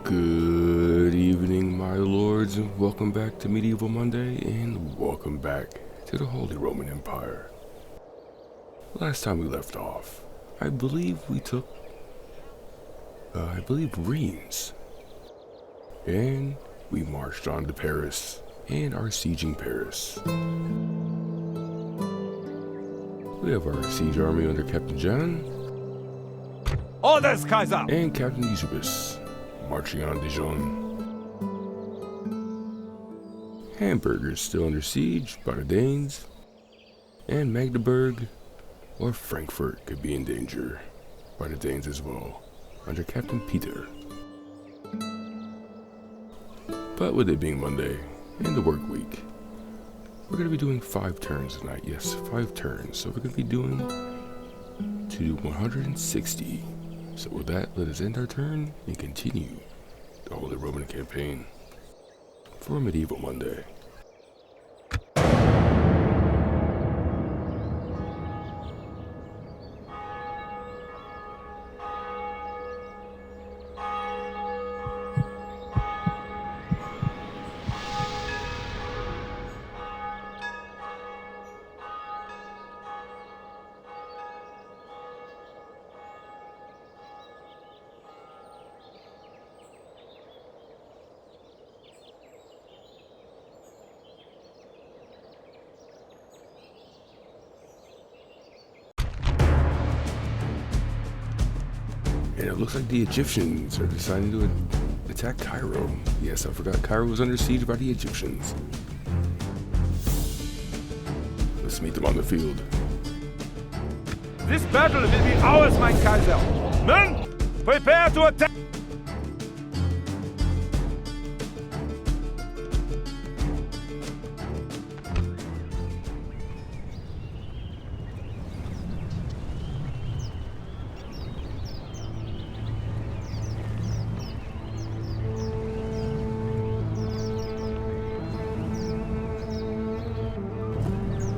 Good evening, my lords, and welcome back to Medieval Monday, and welcome back to the Holy Roman Empire. Last time we left off, I believe we took, Rheims, and we marched on to Paris, and are sieging Paris. We have our siege army under Captain Dejon, Orders, Kaiser! and Captain Eusebius, marching on Dejon. Hamburg is still under siege by the Danes, and Magdeburg or Frankfurt could be in danger by the Danes as well, under Captain Peter. But with it being Monday and the work week, we're going to be doing 5 turns tonight. Yes, 5 turns. So we're going to be doing to 160. So with that, let us end our turn and continue the Holy Roman campaign for Medieval Monday. And it looks like the Egyptians are deciding to attack Cairo. Yes, I forgot Cairo was under siege by the Egyptians. Let's meet them on the field. This battle will be ours, mein Kaiser. Men, prepare to attack!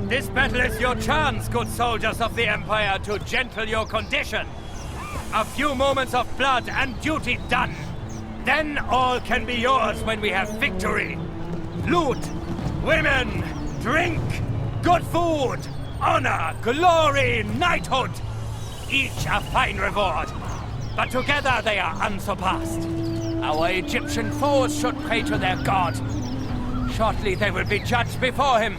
This battle is your chance, good soldiers of the Empire, to gentle your condition. A few moments of blood and duty done. Then all can be yours when we have victory. Loot, women, drink, good food, honor, glory, knighthood. Each a fine reward, but together they are unsurpassed. Our Egyptian foes should pray to their god. Shortly they will be judged before him.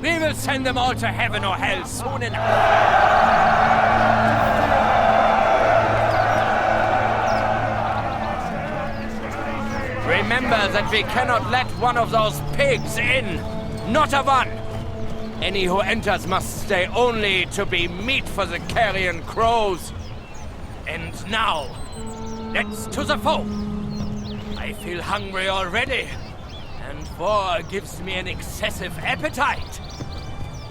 We will send them all to heaven or hell soon enough. Remember that we cannot let one of those pigs in. Not a one. Any who enters must stay only to be meat for the carrion crows. And now, let's to the foe. I feel hungry already, and war gives me an excessive appetite.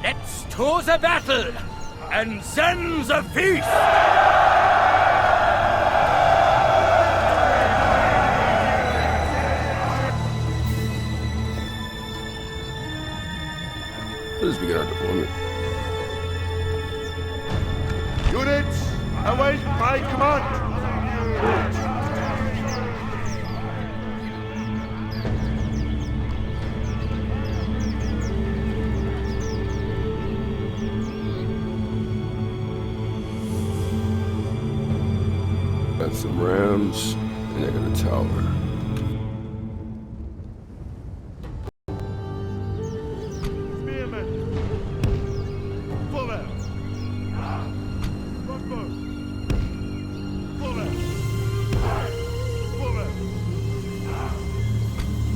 Let's to the battle, and then the feast! Let's begin our deployment. Units, await my command! Got some rams, and I got a tower. Spearmen! Forward! Crossbow! Forward! Forward!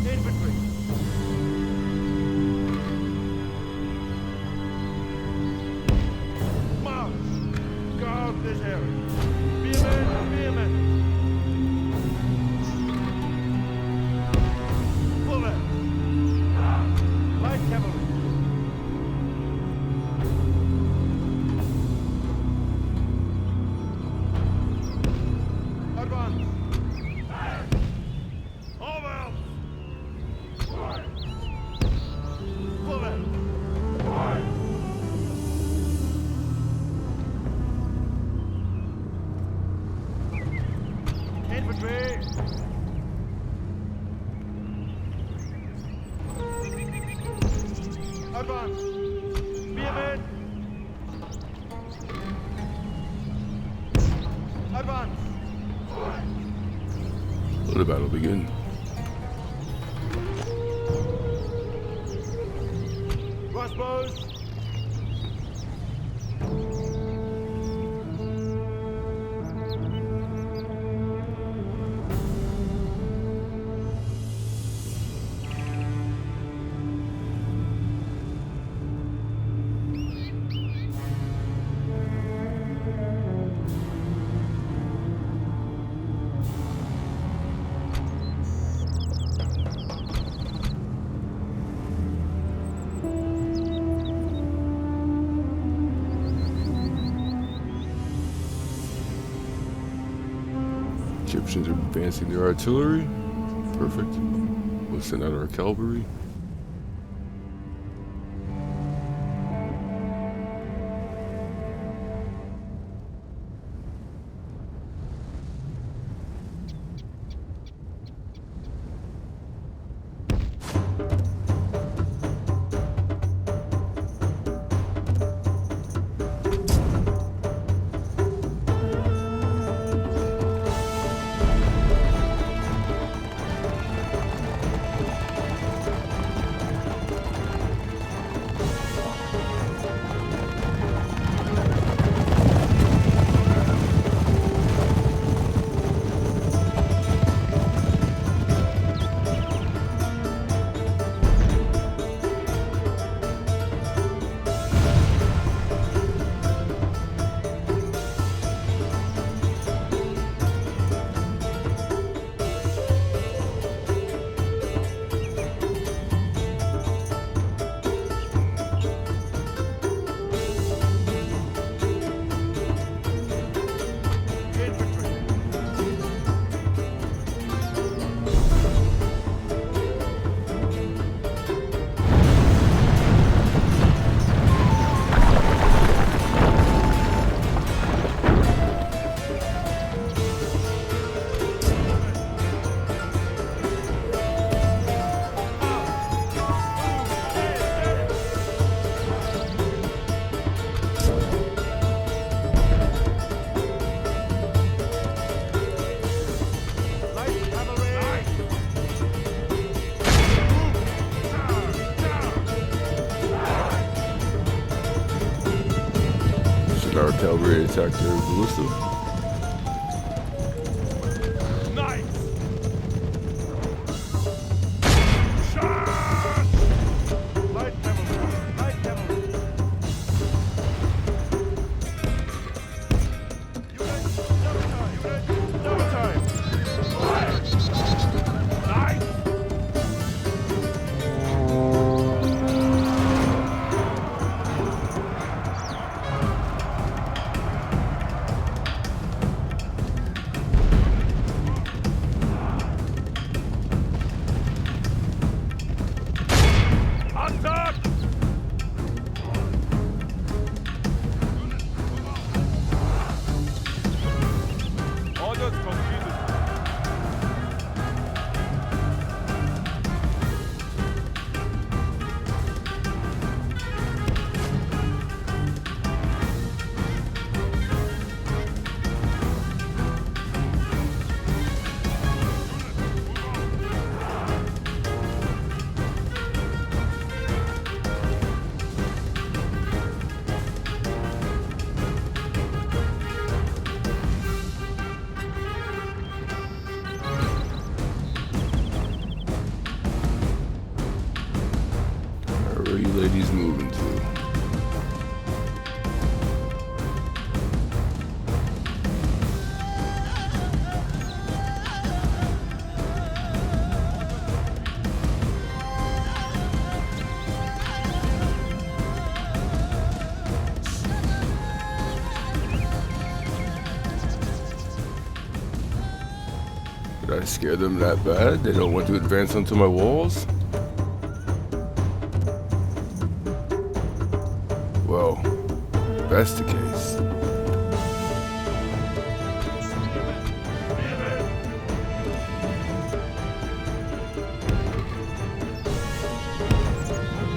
Infantry! March! Guard this area! Spearmen! Spearmen! Forward! Light cavalry! Advance! Over! Forward! Infantry! Advance! Spearmen! Advance! Let the battle begin. Crossbows! Egyptians are advancing their artillery. Perfect. We'll send out our cavalry. Our cavalry attack their ballista. Nice! Charge! Light cavalry! Light cavalry! Units, double time! Units, double time! Nice! Attack! Orders completed. Where are you ladies moving to? Did I scare them that bad? They don't want to advance onto my walls? Well, if that's the case.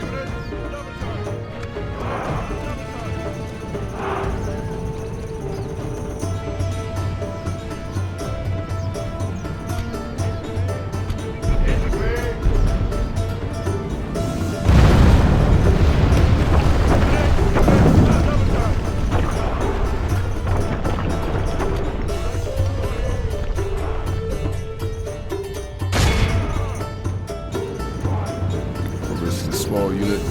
Units, double time! small unit.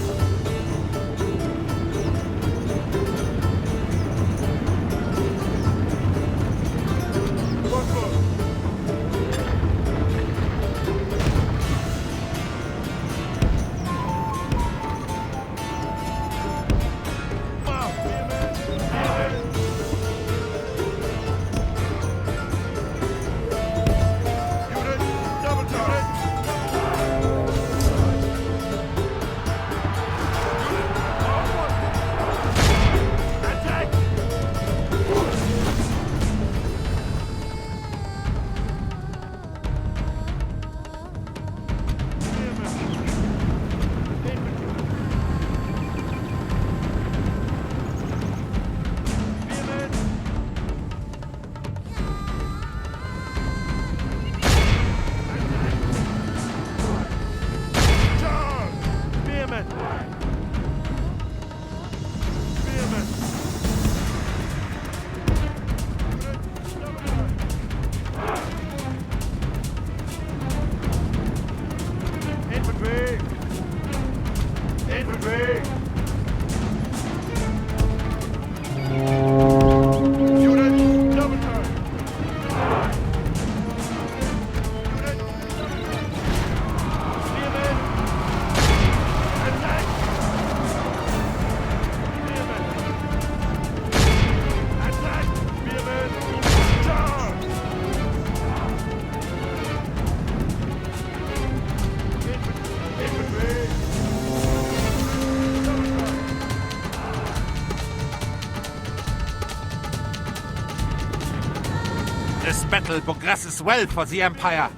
This battle progresses well for the Empire.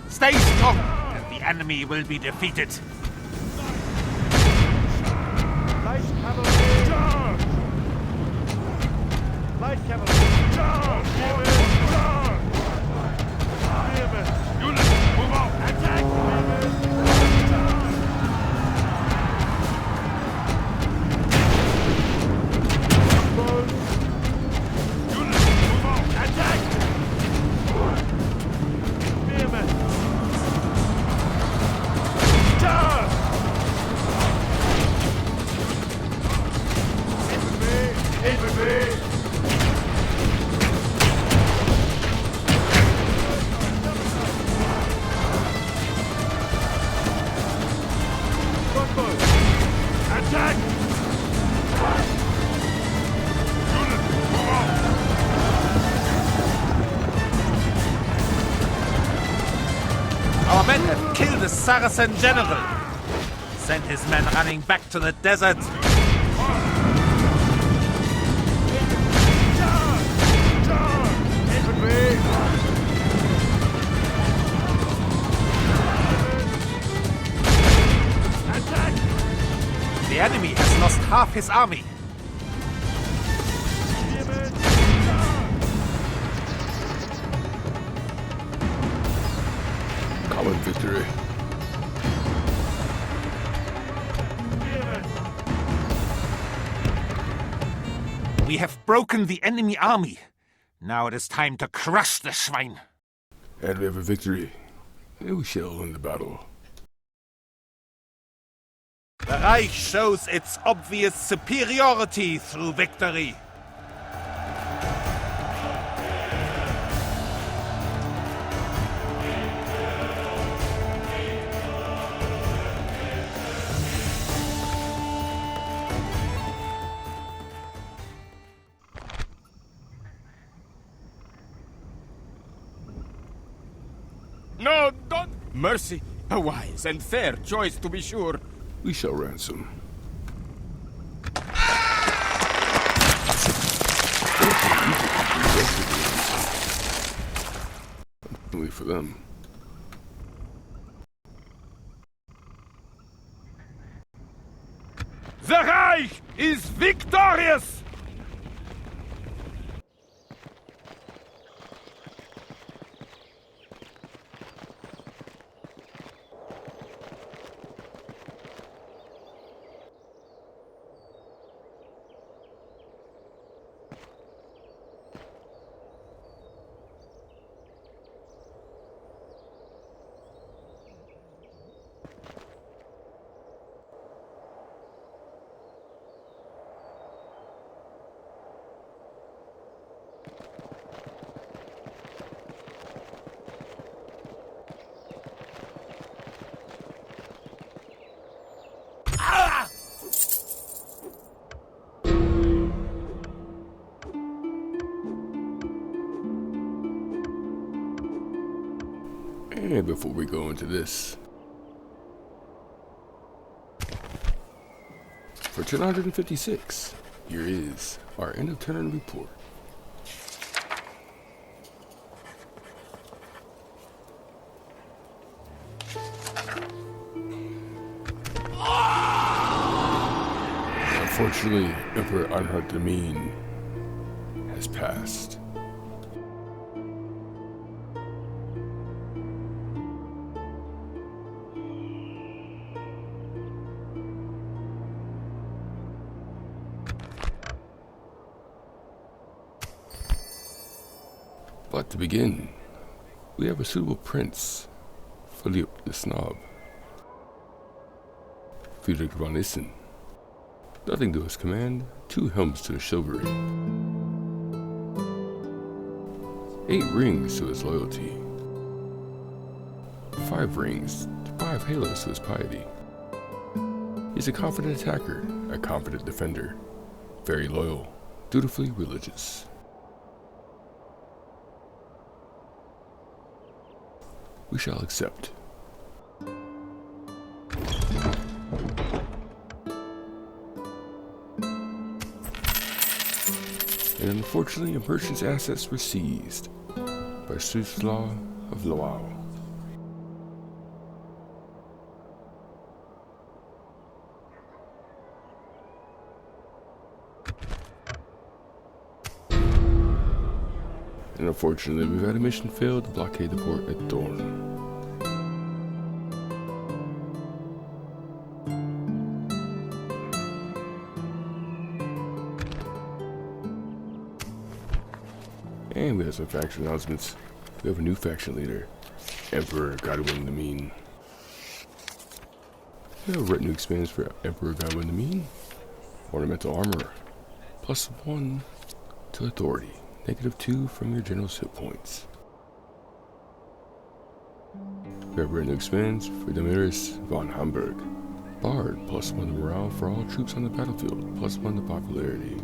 Stay strong, and the enemy will be defeated. Light cavalry! Charge! Light cavalry! Charge! Charge! Units, move out! Attack! Units, move out! Attack! Spearmen! Charge! Infantry! Crossbow! Attack! Units, move out! Our men have killed the Saracen general. Send his men running back to the desert. The enemy has lost half his army. Common victory. We have broken the enemy army. Now it is time to crush the Schwein. And we have a victory. And we shall win the battle. The Reich shows its obvious superiority through victory. No, don't! Mercy! A wise and fair choice, to be sure. We shall ransom. Only for them. The Reich is victorious! And before we go into this, for turn 156, here is our end of turn report. Unfortunately, Emperor Anhalt the Mean has passed. But to begin, we have a suitable prince, Philip the Snob. Friedrich von Issen. Nothing to his command, 2 helms to his chivalry. 8 rings to his loyalty. 5 rings, 5 halos to his piety. He's a confident attacker, a confident defender, very loyal, dutifully religious. We shall accept. And unfortunately, a merchant's assets were seized by Suslaw of Loao. And unfortunately, we've had a mission failed to blockade the port at Dorn. And we have some faction announcements. We have a new faction leader, Emperor Godwin the Mean. We have retinue expands for Emperor Godwin the Mean. Ornamental armor, +1 to authority, -2 from your general's hit points. We have retinue expands for Demiris von Hamburg. Bard, +1 to morale for all troops on the battlefield, +1 to popularity.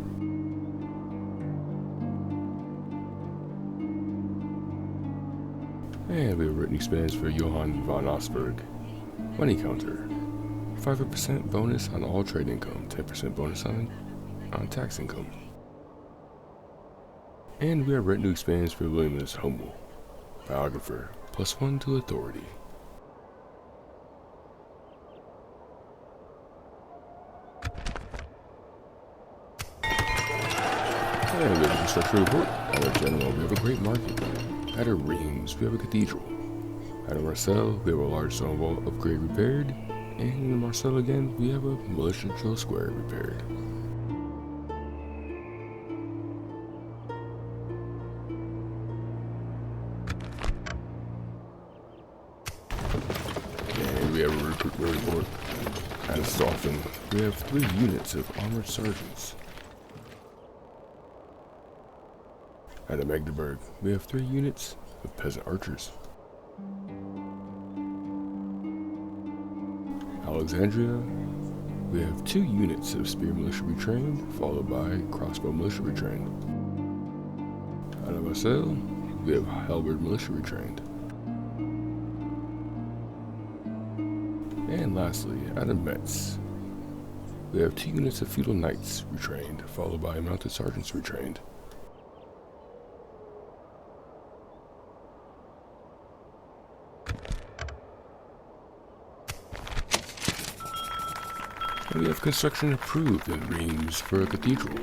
And we have written expands for Johann von Osberg. Money counter. 5% bonus on all trade income, 10% bonus on tax income. And we have written expands for William Hummel. Biographer, +1 to authority. And we have a construction report. At our general, we have a great market. At our Reims, we have a cathedral. At our Marseille, we have a large stone wall upgrade repaired. And in Marseille again, we have a militia drill square repaired. And we have a recruitment report. At Stauffen, we have 3 units of armored sergeants. At Magdeburg, we have 3 units of peasant archers. Alexandria, we have 2 units of spear militia retrained, followed by crossbow militia retrained. At Marseille, we have halberd militia retrained. And lastly, at Metz, we have 2 units of feudal knights retrained, followed by mounted sergeants retrained. And we have construction approved in Reims for a cathedral.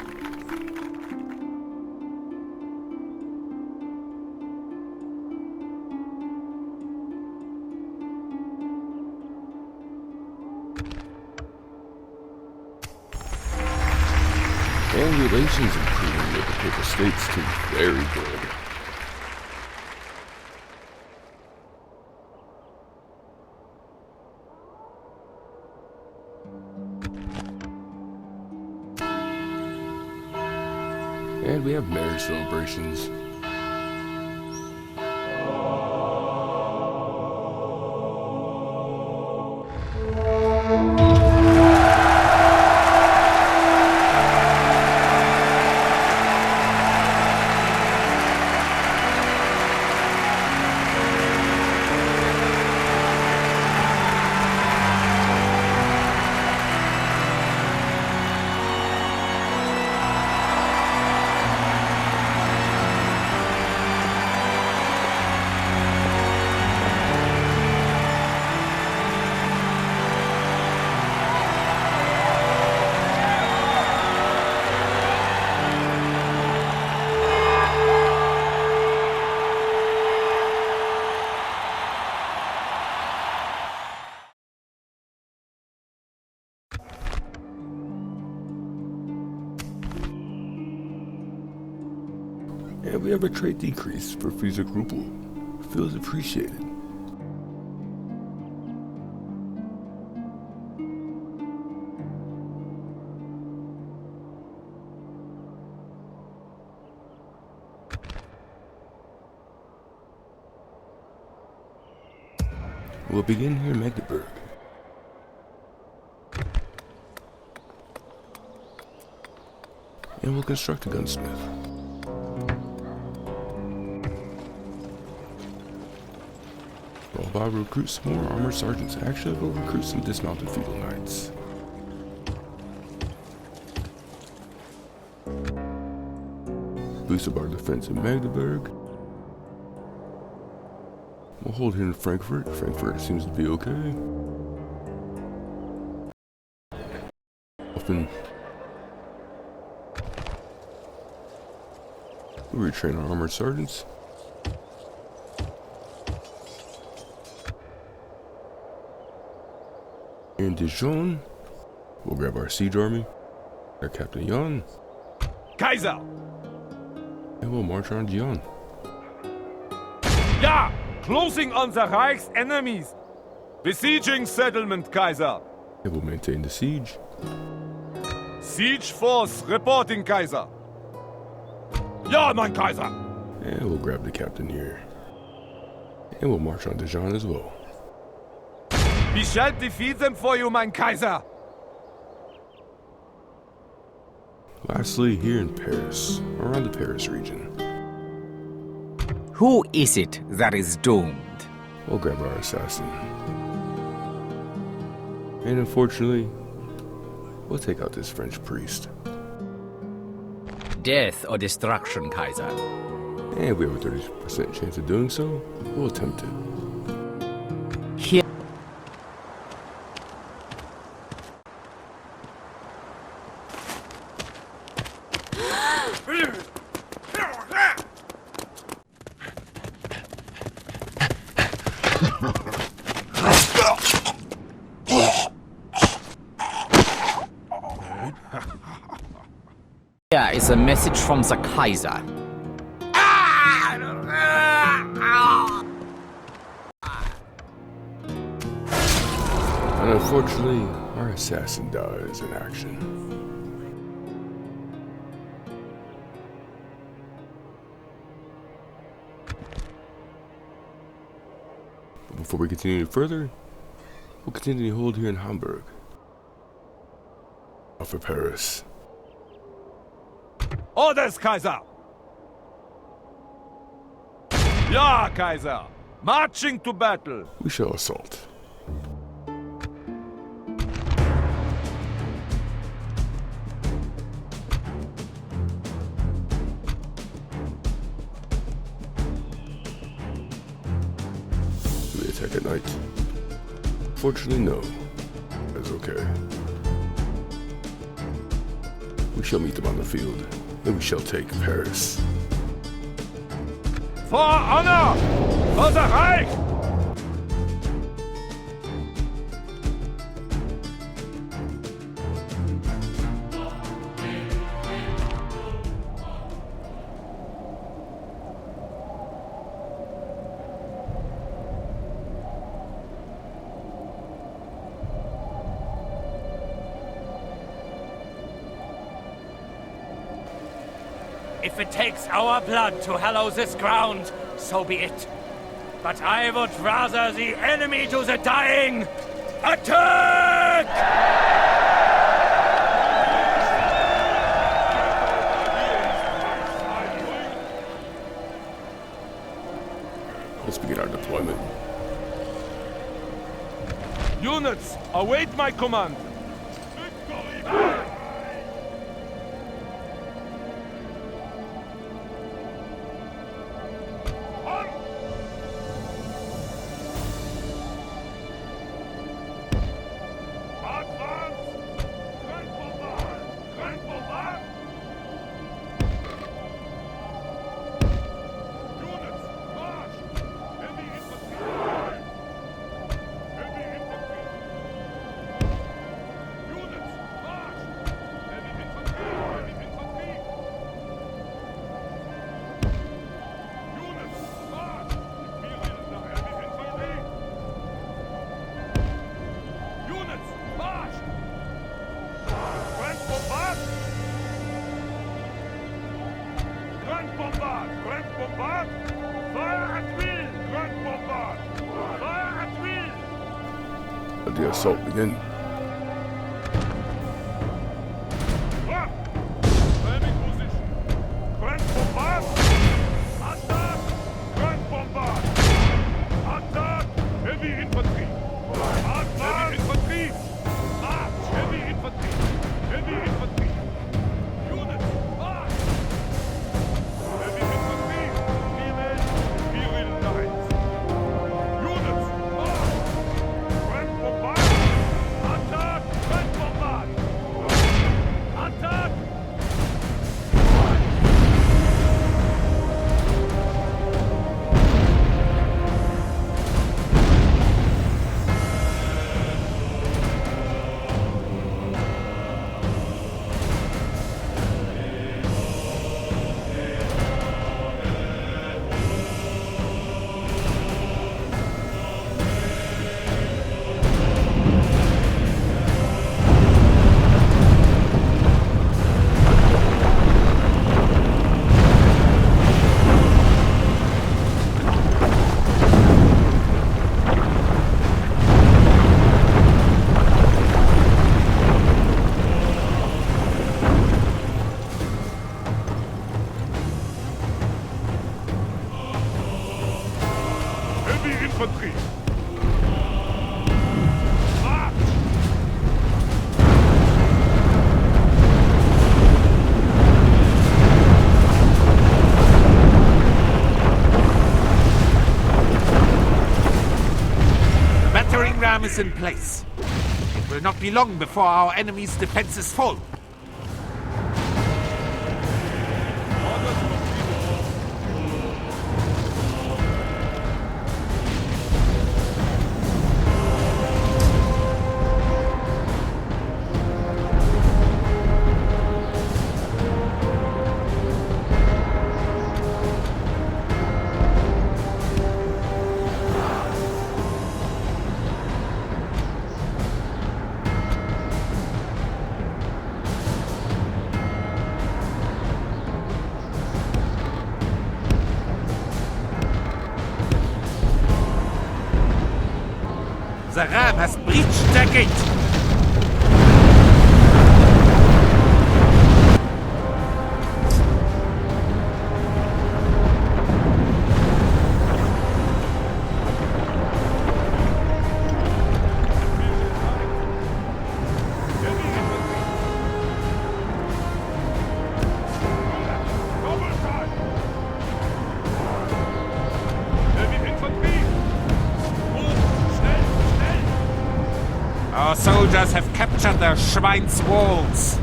And relations improving with the Papal States to very good. And we have marriage celebrations. we have a trade decrease for Friesic Rupel. Feels appreciated. We'll begin here in Magdeburg. And we'll construct a gunsmith. Well, Bob recruit some more armored sergeants. Actually, we'll recruit some dismounted feudal knights. Boost up our defense in Magdeburg. We'll hold here in Frankfurt. Frankfurt seems to be okay. Often we'll retrain our armored sergeants. In Dejon, we'll grab our siege army, our Captain Jan, Kaiser! and we'll march on Dejon. Ja! Closing on the Reich's enemies! Besieging settlement, Kaiser! And we'll maintain the siege. Siege force reporting, Kaiser! Ja, mein Kaiser! And we'll grab the captain here. And we'll march on Dejon as well. We shall defeat them for you, mein Kaiser! Lastly, here in Paris, around the Paris region, Who is it that is doomed? we'll grab our assassin. And unfortunately, we'll take out this French priest. Death or destruction, Kaiser? And we have a 30% chance of doing so. We'll attempt it. Here. Here is a message from the Kaiser. And unfortunately, our assassin dies in action. But before we continue further, we'll continue to hold here in Hamburg. Off for Paris. Orders, Kaiser! Ja, Kaiser! Marching to battle! We shall assault. Do we attack at night? Fortunately, no. That's okay. We shall meet them on the field, and we shall take Paris. For honor! For the Reich! If it takes our blood to hallow this ground, so be it. But I would rather the enemy do the dying. Attack! Let's begin our deployment. Units, await my command! bombard! Fire at will, Grand Bombard! Fire at will! Let the assault begin. Framing position! Grand Bombard! Attack! Grand Bombard! Attack! Heavy infantry! Advance! Heavy infantry! March! Heavy infantry! Heavy infantry! Units! March! Heavy infantry! Female! Imperial lines! Units! March! Grand Bombard! Attack! Grand Bombard! Attack! Heavy infantry! March! The battering ram is in place. It will not be long before our enemy's defenses fall. The ram has breached their gate. Heavy infantry! Double time! Heavy infantry! Move! Schnell! Schnell! Our soldiers have captured the Schwein's walls.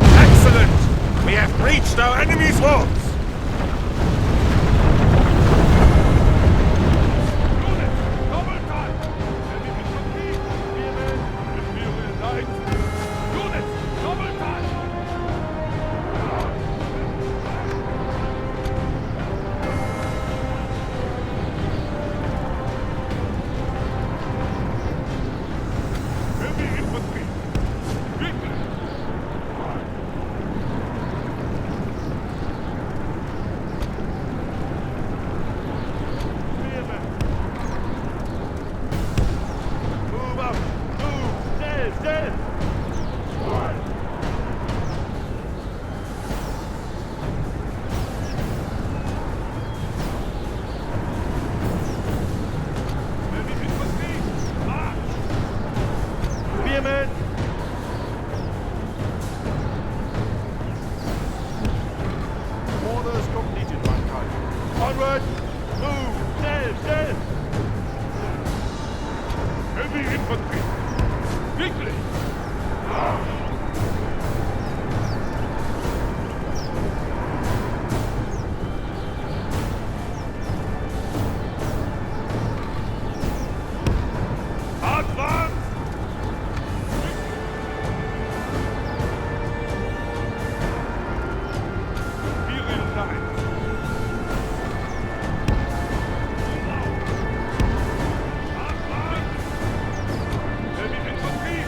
Excellent! We have breached our enemy's walls! Units, double time! Heavy infantry, Spearmen, Imperial lines. Units, double time! Heavy infantry, quickly! Spearmen! Move up! Move! Schnell! Schnell! Heavy infantry! March! Spearmen! Orders completed, mankind. Onward! Move! Schnell! Schnell! Heavy infantry! Quickly! Advance! Imperial lines. Advance! Heavy infantry!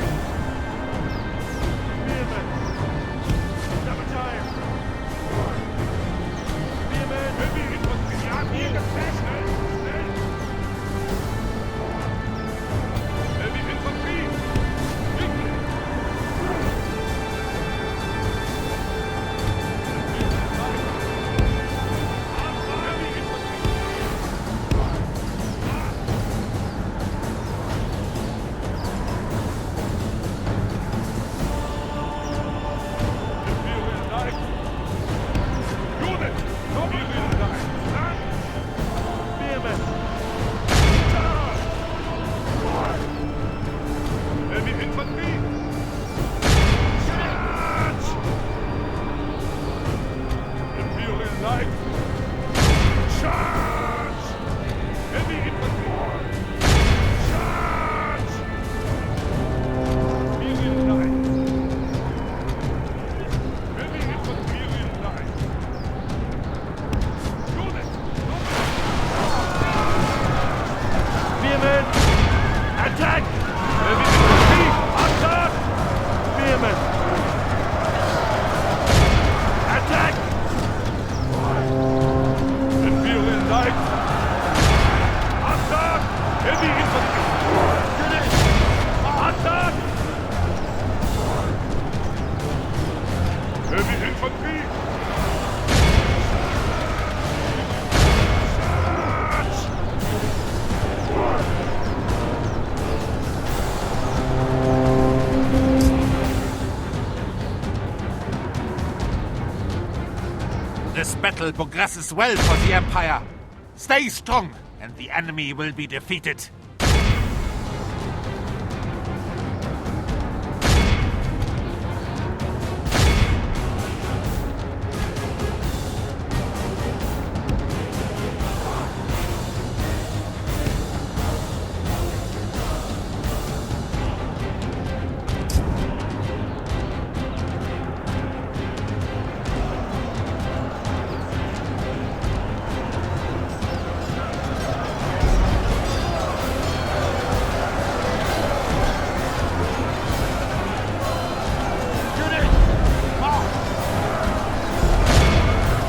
light! Charge! Heavy infantry! Charge! Imperial line! Heavy infantry line! Unit! Spearmen! Attack! Heavy infantry! Attack! Spearmen! Attack! Imperial Light! Attack! Heavy infantry! Unit! Attack! Heavy infantry! This battle progresses well for the Empire. Stay strong, and the enemy will be defeated.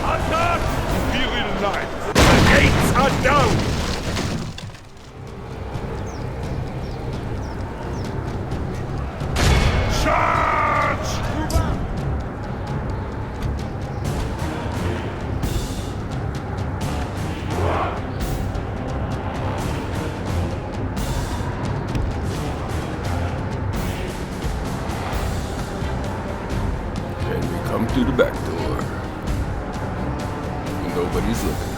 Attack! Imperial Light! The gates are down! Charge! And we come through the back door. Nobody's looking.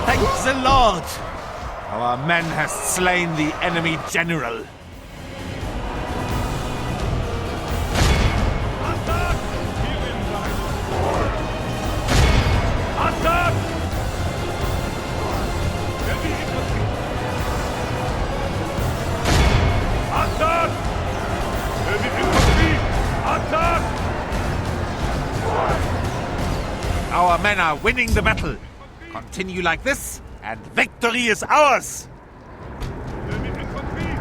Thank the Lord! Our men have slain the enemy general. Attack! Imperial Light! Attack! Heavy infantry! Attack! Heavy infantry! Attack! Our men are winning the battle. Continue like this, and victory is ours! Heavy infantry!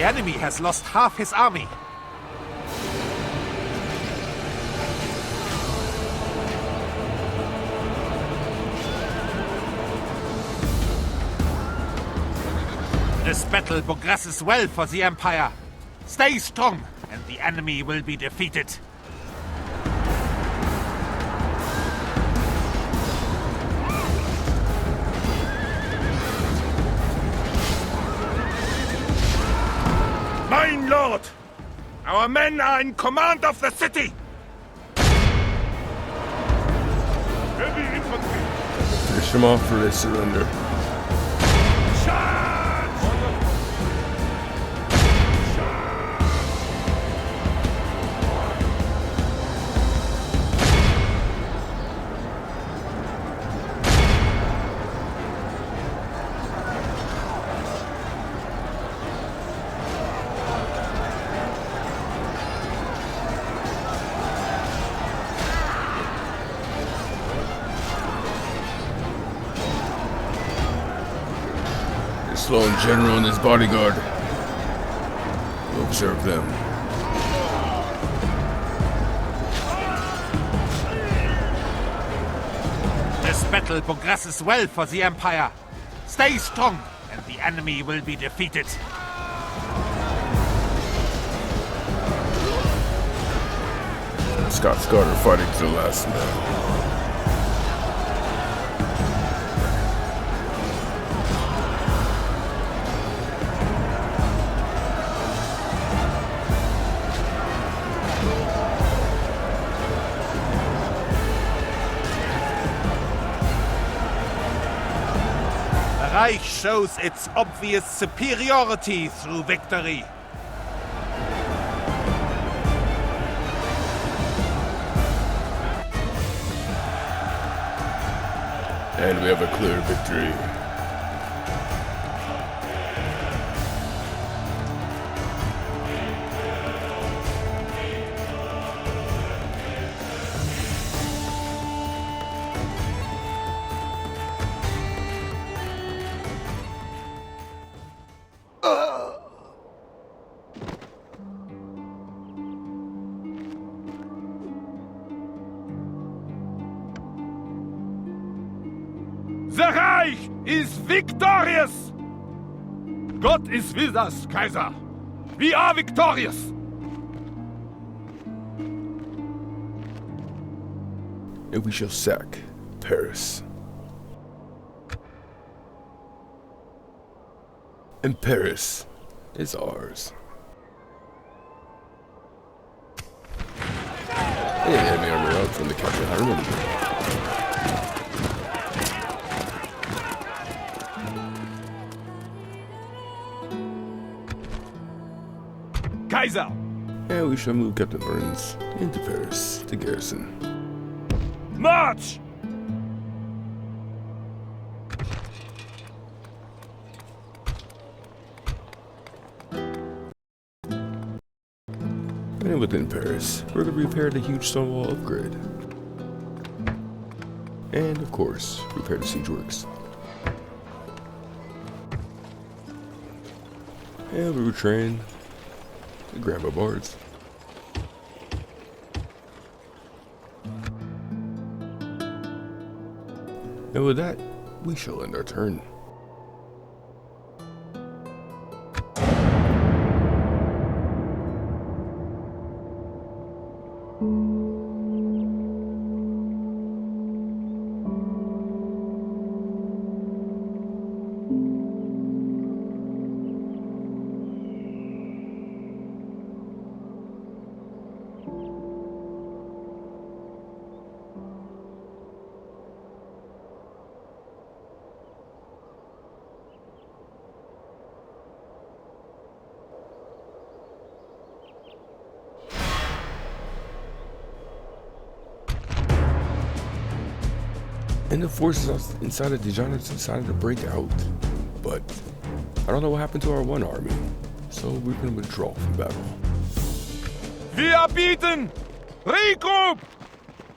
The enemy has lost half his army. This battle progresses well for the Empire. Stay strong, and the enemy will be defeated. Mein lord! Our men are in command of the city! Heavy infantry! Finish them off or they surrender. Sloan General and his bodyguard. We'll observe them. This battle progresses well for the Empire. Stay strong, and the enemy will be defeated. Scott are fighting to the last man. The Reich shows its obvious superiority through victory. And we have a clear victory. The Reich is victorious! God is with us, Kaiser! We are victorious! And we shall sack Paris. And Paris is ours. Hey, enemy armor out from the Captain Harmon. Kaiser! And we shall move Captain Burns into Paris to garrison. March! And within Paris, we're going to repair the huge stone wall upgrade. And of course, repair the siege works. And we retrain the Grand Bards. And with that, we shall end our turn. And the forces inside of Dejon decided to break out. But I don't know what happened to our one army. So we're going to withdraw from battle. We are beaten! Regroup!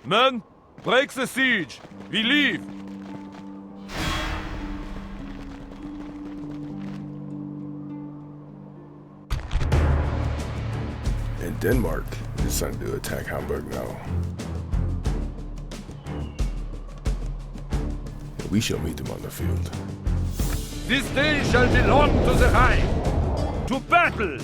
Men, break the siege. We leave. Denmark decided to attack Hamburg now. We shall meet them on the field. This day shall belong to the Reich. To battle!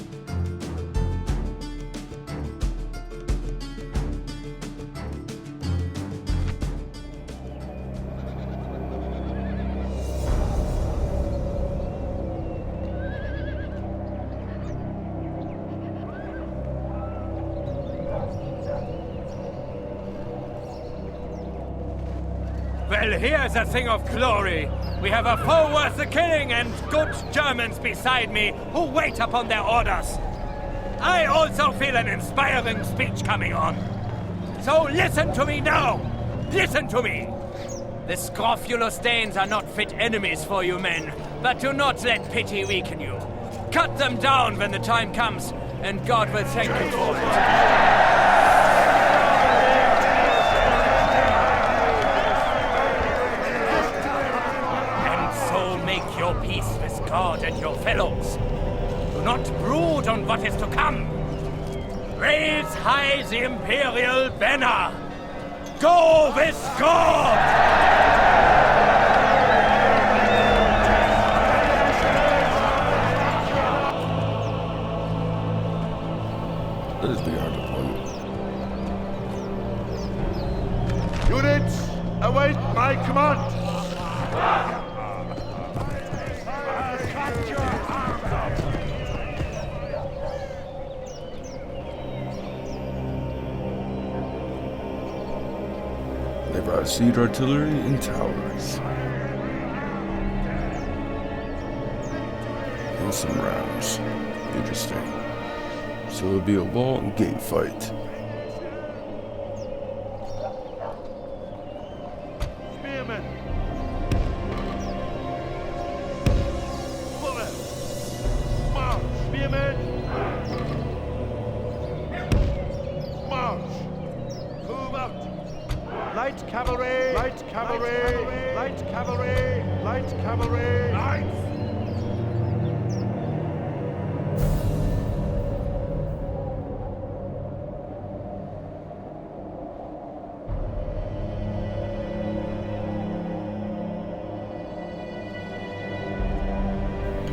Well, here's a thing of glory. We have a foe worth the killing and good Germans beside me who wait upon their orders. I also feel an inspiring speech coming on. So listen to me now. Listen to me. The scrofulous Danes are not fit enemies for you men, but do not let pity weaken you. Cut them down when the time comes, and God will thank you for it. Make your peace with God and your fellows. Do not brood on what is to come. Raise high the imperial banner. Go with God! Let us be our deployment. Units, await my command! They've got siege artillery and towers. And some rounds. Interesting. So it'll be a wall and gate fight. Spearmen! Forward! March! Spearmen! March! Move out! Light cavalry! Light cavalry! Light cavalry! Light cavalry! Lights!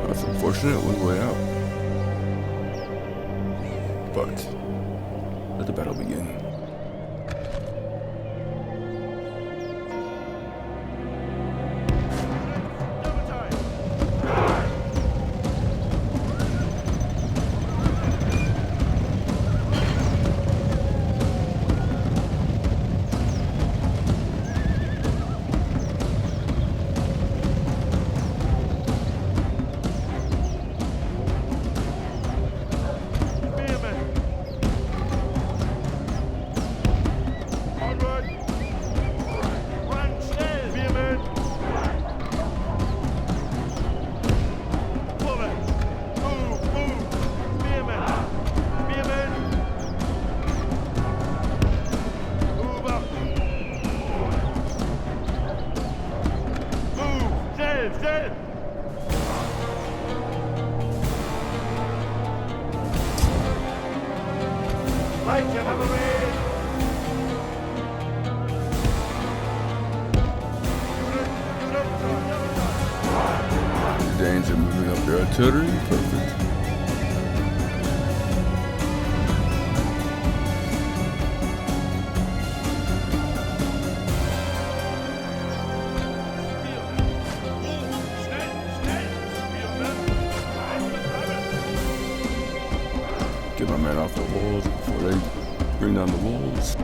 That's unfortunate, one way out. But let the battle begin. The Danes are moving up their artillery. Perfect. Get my men off the walls before they bring down the walls.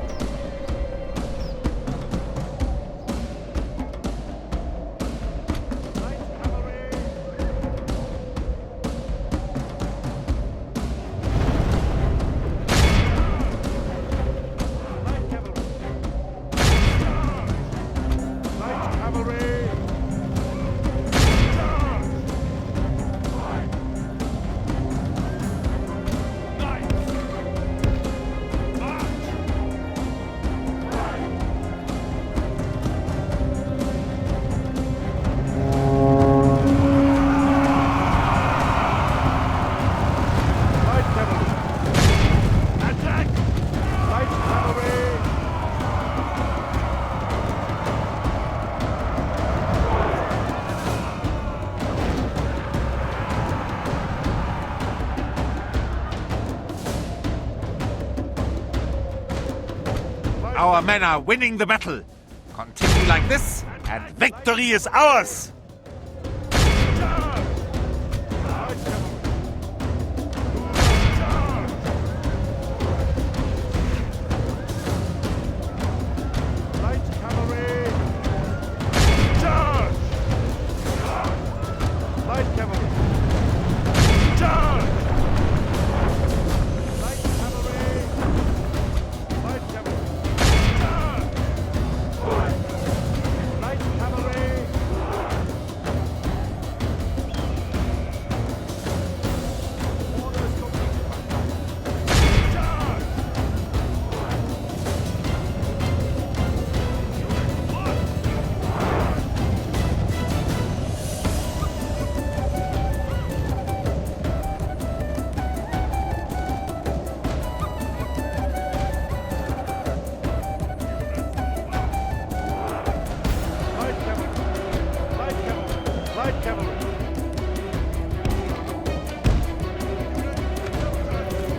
Our men are winning the battle. Continue like this, and victory is ours!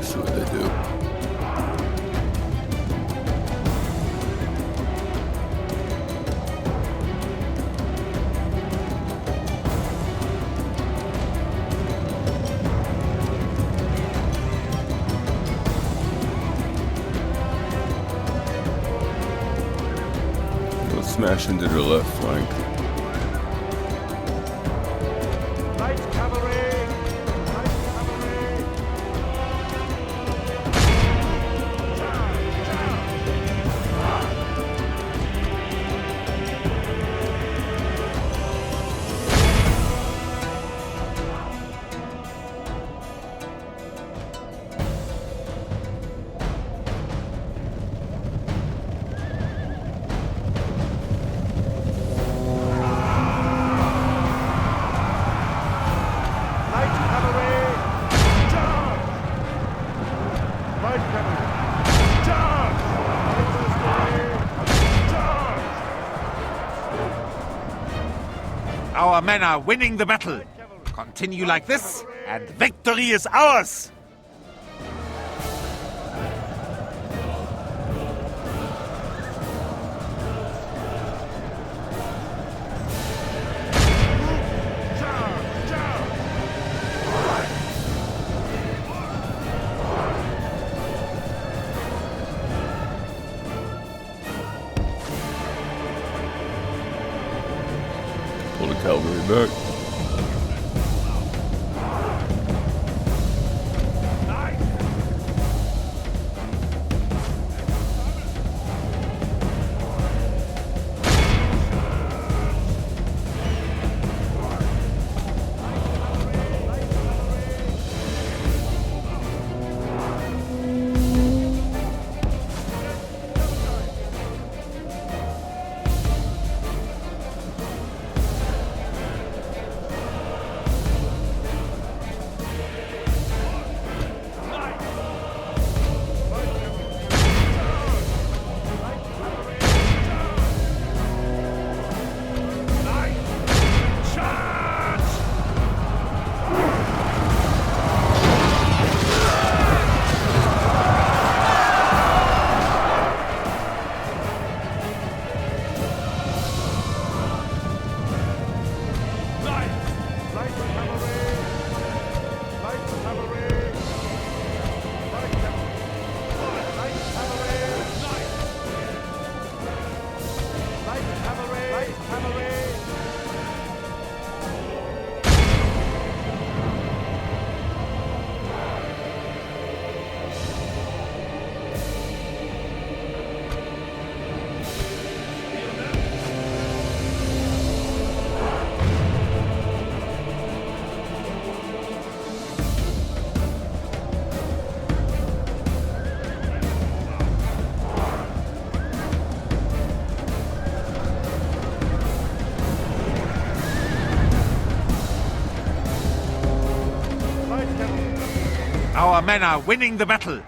See what they do. Let's smash into their left flank. Our men are winning the battle. Continue like this, and victory is ours! Pull the cavalry back. Our men are winning the battle.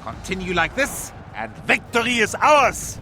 Continue like this, and victory is ours!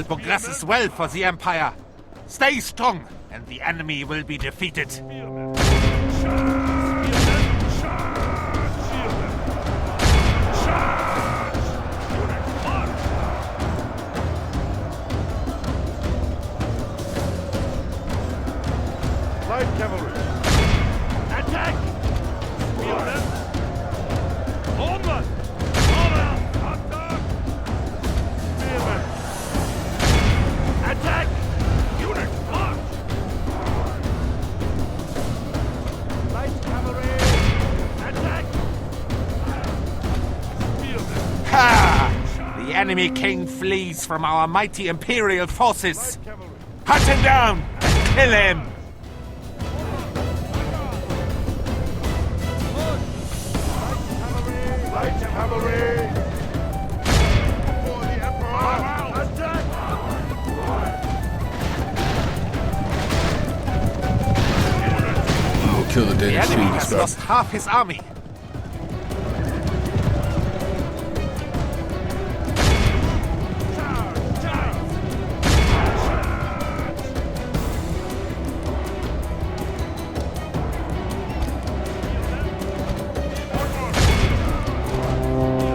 battle progresses well for the Empire. Stay strong, and the enemy will be defeated. Light cavalry. Attack! Spearmen. Onward. Onward. Attack. Spearmen. Attack! Unit march. Light cavalry. Attack! Spearmen. Ha! The enemy king flees from our mighty Imperial forces. Cavalry. Hunt him down and kill him! Light cavalry. For the Emperor. Attack. We'll kill the The Danish enemy king has this lost half his army.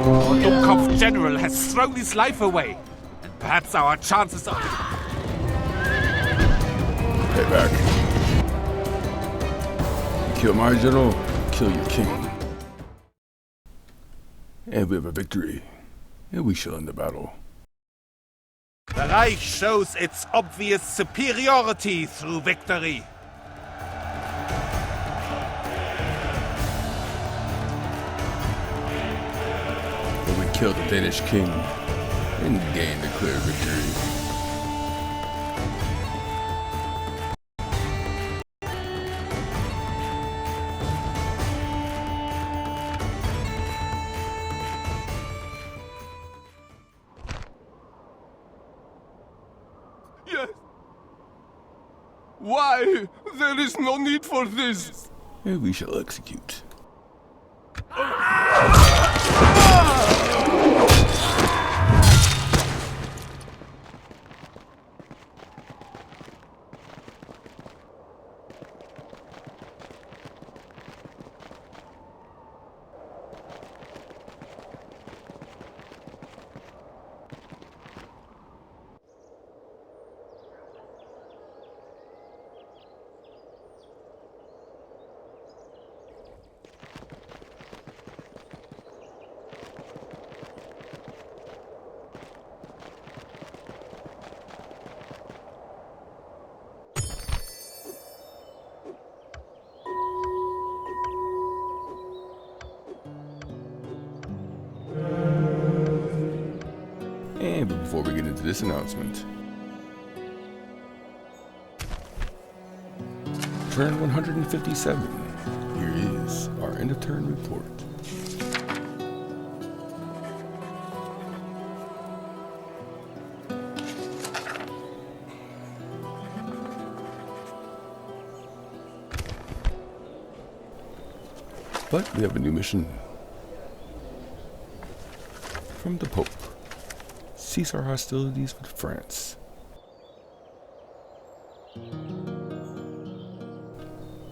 Our Dummkopf general has thrown his life away. And perhaps our chances of... Payback. Kill my general, kill your king. And we have a victory. And we shall end the battle. The Reich shows its obvious superiority through victory. And we killed the Danish king and gained a clear victory. Yes. Why? There is no need for this. And we shall execute. And before we get into this announcement, turn 157. Here is our end of turn report. But we have a new mission from the Pope. Cease our hostilities with France.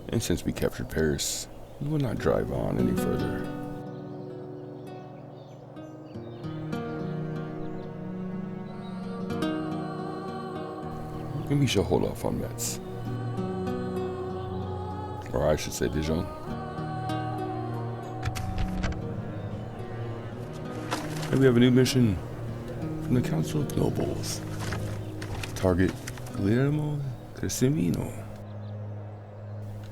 And since we captured Paris, we will not drive on any further. And we shall hold off on Metz. Or I should say Dejon. And we have a new mission from the Council of Nobles. Target Guillermo Crescimino.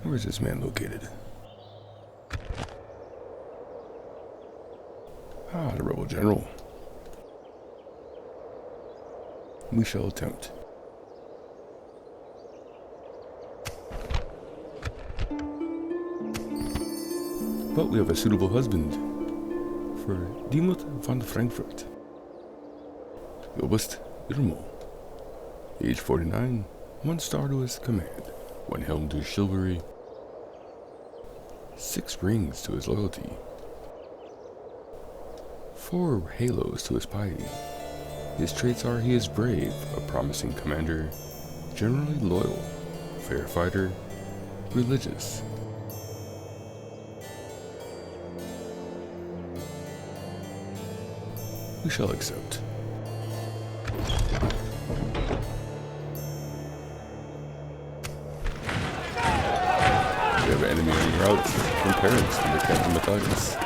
Where is this man located? Ah, the rebel general. We shall attempt. But we have a suitable husband for Diemut von Frankfurt. Jobst Irmo. Age 49, 1 star to his command, 1 helm to his chivalry, 6 rings to his loyalty, 4 halos to his piety, His traits are he is brave, a promising commander, generally loyal, fair fighter, religious. We shall accept. We have an enemy en route from Paris under Captain Matthias.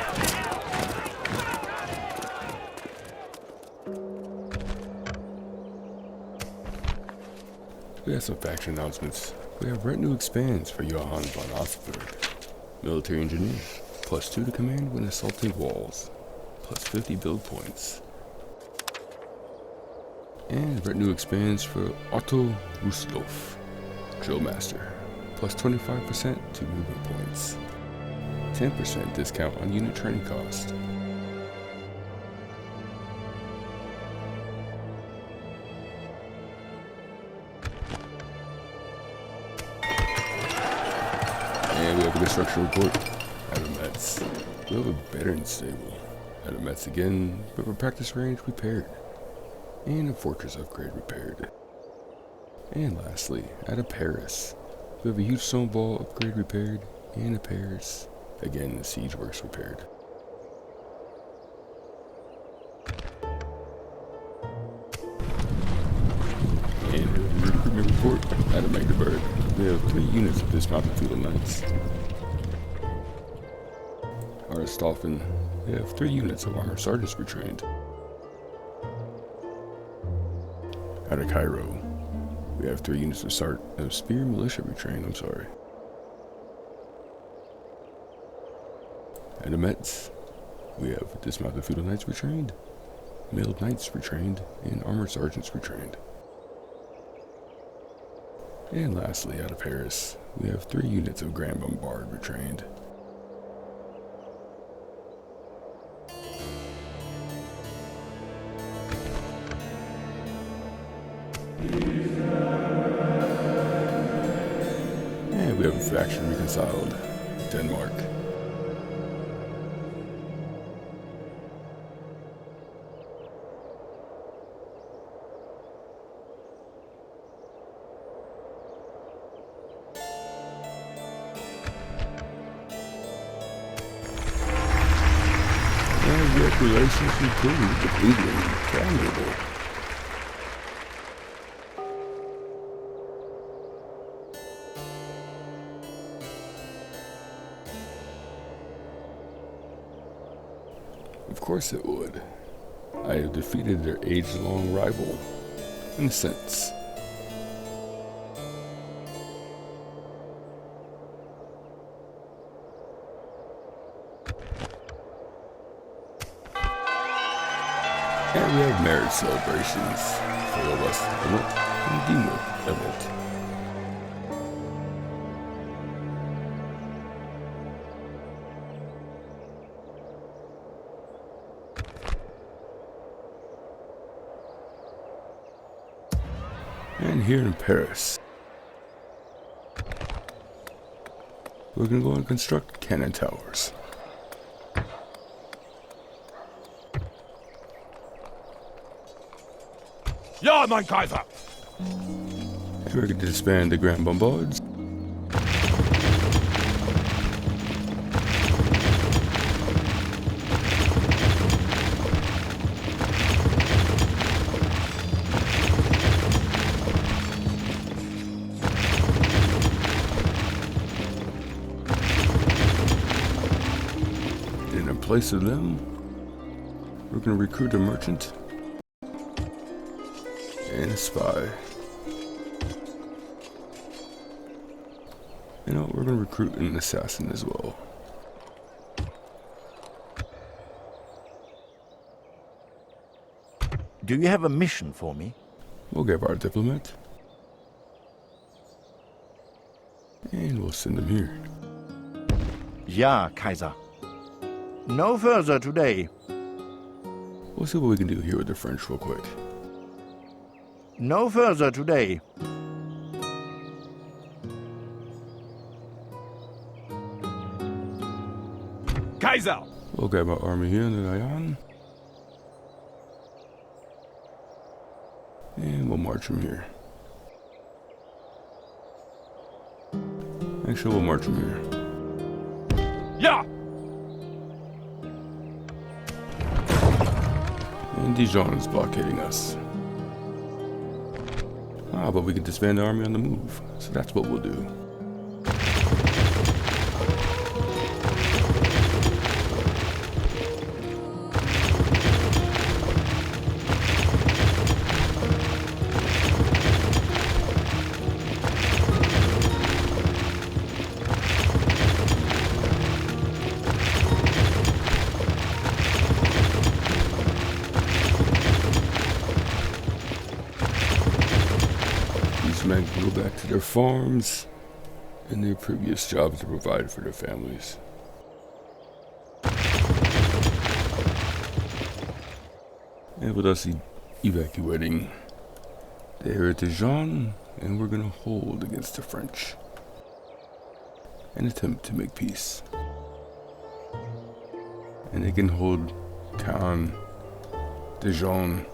We have some faction announcements. We have retinue expands for Johann von Osberg. Military engineer, +2 to command when assaulting walls, +50 build points. And retinue expands for Otto Rusloff, drill master, +25% to movement points, 10% discount on unit training cost. And we have a construction report out of Metz. We have a veteran stable out of Metz again, but for practice range repaired. And a fortress upgrade repaired. And lastly, out of Paris, we have a huge stone wall upgrade repaired, and a Paris, again the siege works repaired. And a recruitment report out of Magdeburg. We have 3 units of dismounted feudal knights. Out of Stauffen, we have 3 units of armored sergeants retrained. Out of Cairo, we have 3 units of spear militia retrained, Out of Metz, we have dismounted feudal knights retrained, mailed knights retrained, and armored sergeants retrained. And lastly, out of Paris, we have 3 units of Grand Bombard retrained. And we have a faction reconciled, Denmark. And we have relations improving with the Cleveland Triangle. Of course it would. I have defeated their age-long rival, in a sense. And we have marriage celebrations for the West Event and Demo Event. And here in Paris, we're going to go and construct cannon towers. Ja, mein Kaiser! And we're going to disband the Grand Bombards. And in place of them, we're going to recruit a merchant and a spy. You know, we're going to recruit an assassin as well. Do you have a mission for me? We'll grab our diplomat. And we'll send him here. Ja, Kaiser. No further today. We'll see what we can do here with the French real quick. No further today. Kaiser! We'll grab our army here in the Guyane. march from here. Actually, we'll march from here. Ja! And Dejon is blockading us. Ah, but we can disband the army on the move. So that's what we'll do. Men can go back to their farms and their previous jobs to provide for their families. And with us evacuating the area of Dejon, and we're gonna hold against the French and attempt to make peace. And they can hold town Dejon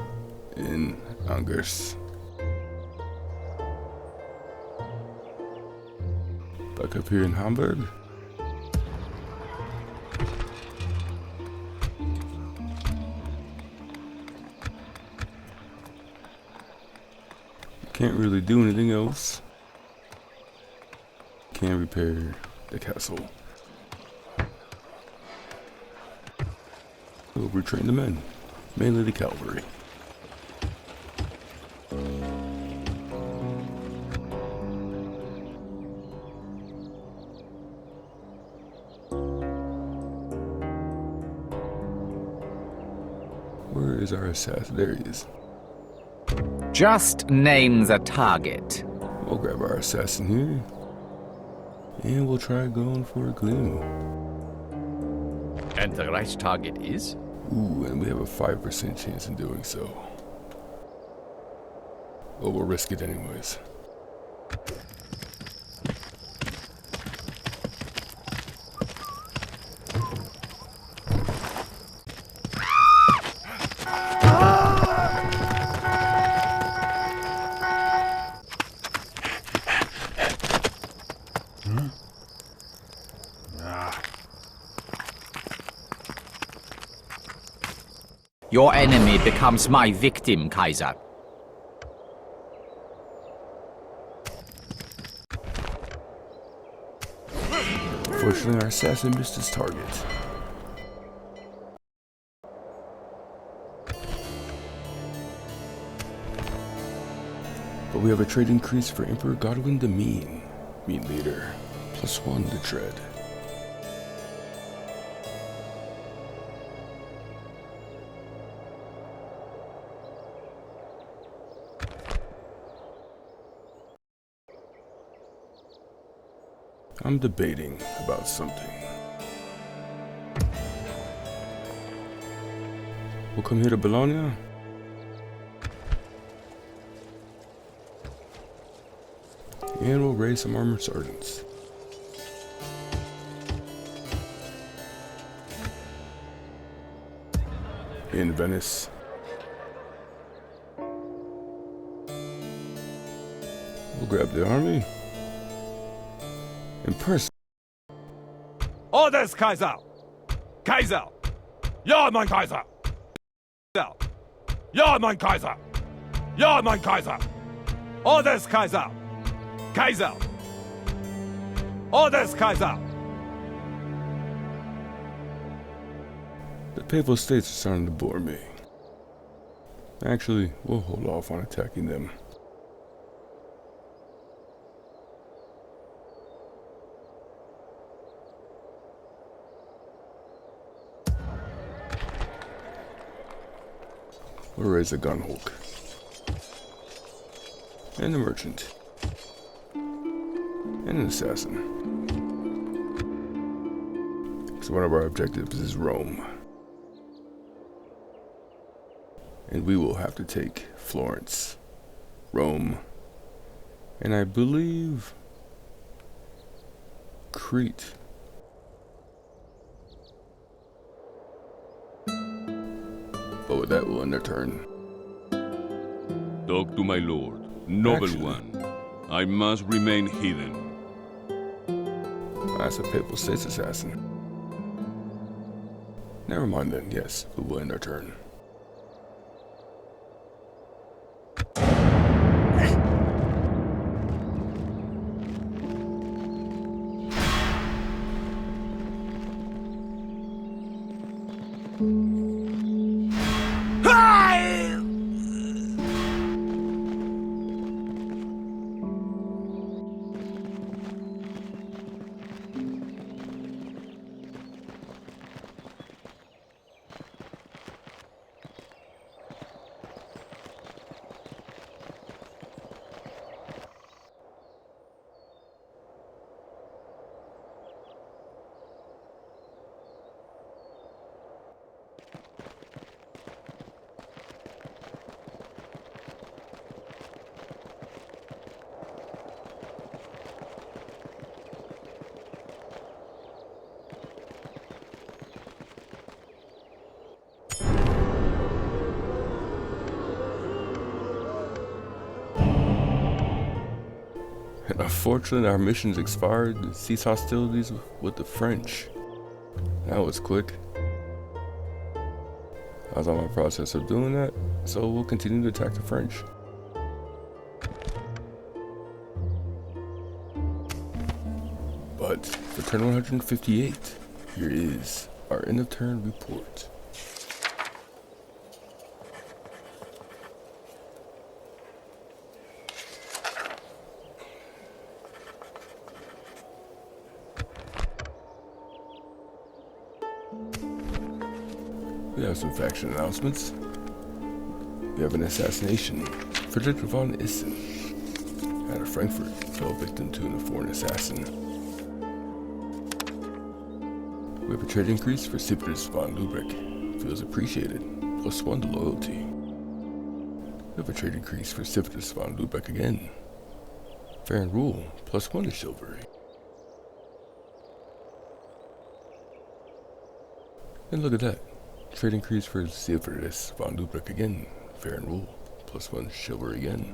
in Angers. Back up here in Hamburg. Can't really do anything else. Can't repair the castle. We'll retrain the men, mainly the cavalry. Where is our assassin? There he is. Just name the target. We'll grab our assassin here. And we'll try going for a glimpse. And the right target is? Ooh, and we have a 5% chance in doing so. Well, we'll risk it anyways. Your enemy becomes my victim, Kaiser. Fortunately, our assassin missed his target. But we have a trade increase for Emperor Godwin the Mean leader. +1 to tread. I'm debating about something. We'll come here to Bologna. And we'll raise some armored sergeants. In Venice. We'll grab the army. In person. Orders, Kaiser! Kaiser! Ja, mein Kaiser! Ja, mein Kaiser! Ja, mein Kaiser! Orders, Kaiser! Kaiser! Orders, Kaiser! The Papal States are starting to bore me. Actually, we'll hold off on attacking them. We'll raise the gunhulk. And the merchant. And an assassin. So one of our objectives is Rome. And we will have to take Florence, Rome, and I believe Crete. But with that, we'll end our turn. Talk to my lord. Noble Actually- one. I must remain hidden. That's a Papal States assassin. Never mind then, yes, we will end our turn. And unfortunately, our missions expired to cease hostilities with the French. That was quick. I was on my process of doing that, so we'll continue to attack the French. But for turn 158, here is our end of turn report. We have some faction announcements. We have an assassination. Friedrich von Issen out of Frankfurt fell victim to a foreign assassin. We have a trade increase for Siebers von Lübeck. Feels appreciated. +1 to loyalty. We have a trade increase for Siebers von Lübeck again. Fair and rule. +1 to chivalry. And look at that. Trade increase for Siebers von Lübeck again. Fair and rule. +1 chivalry again.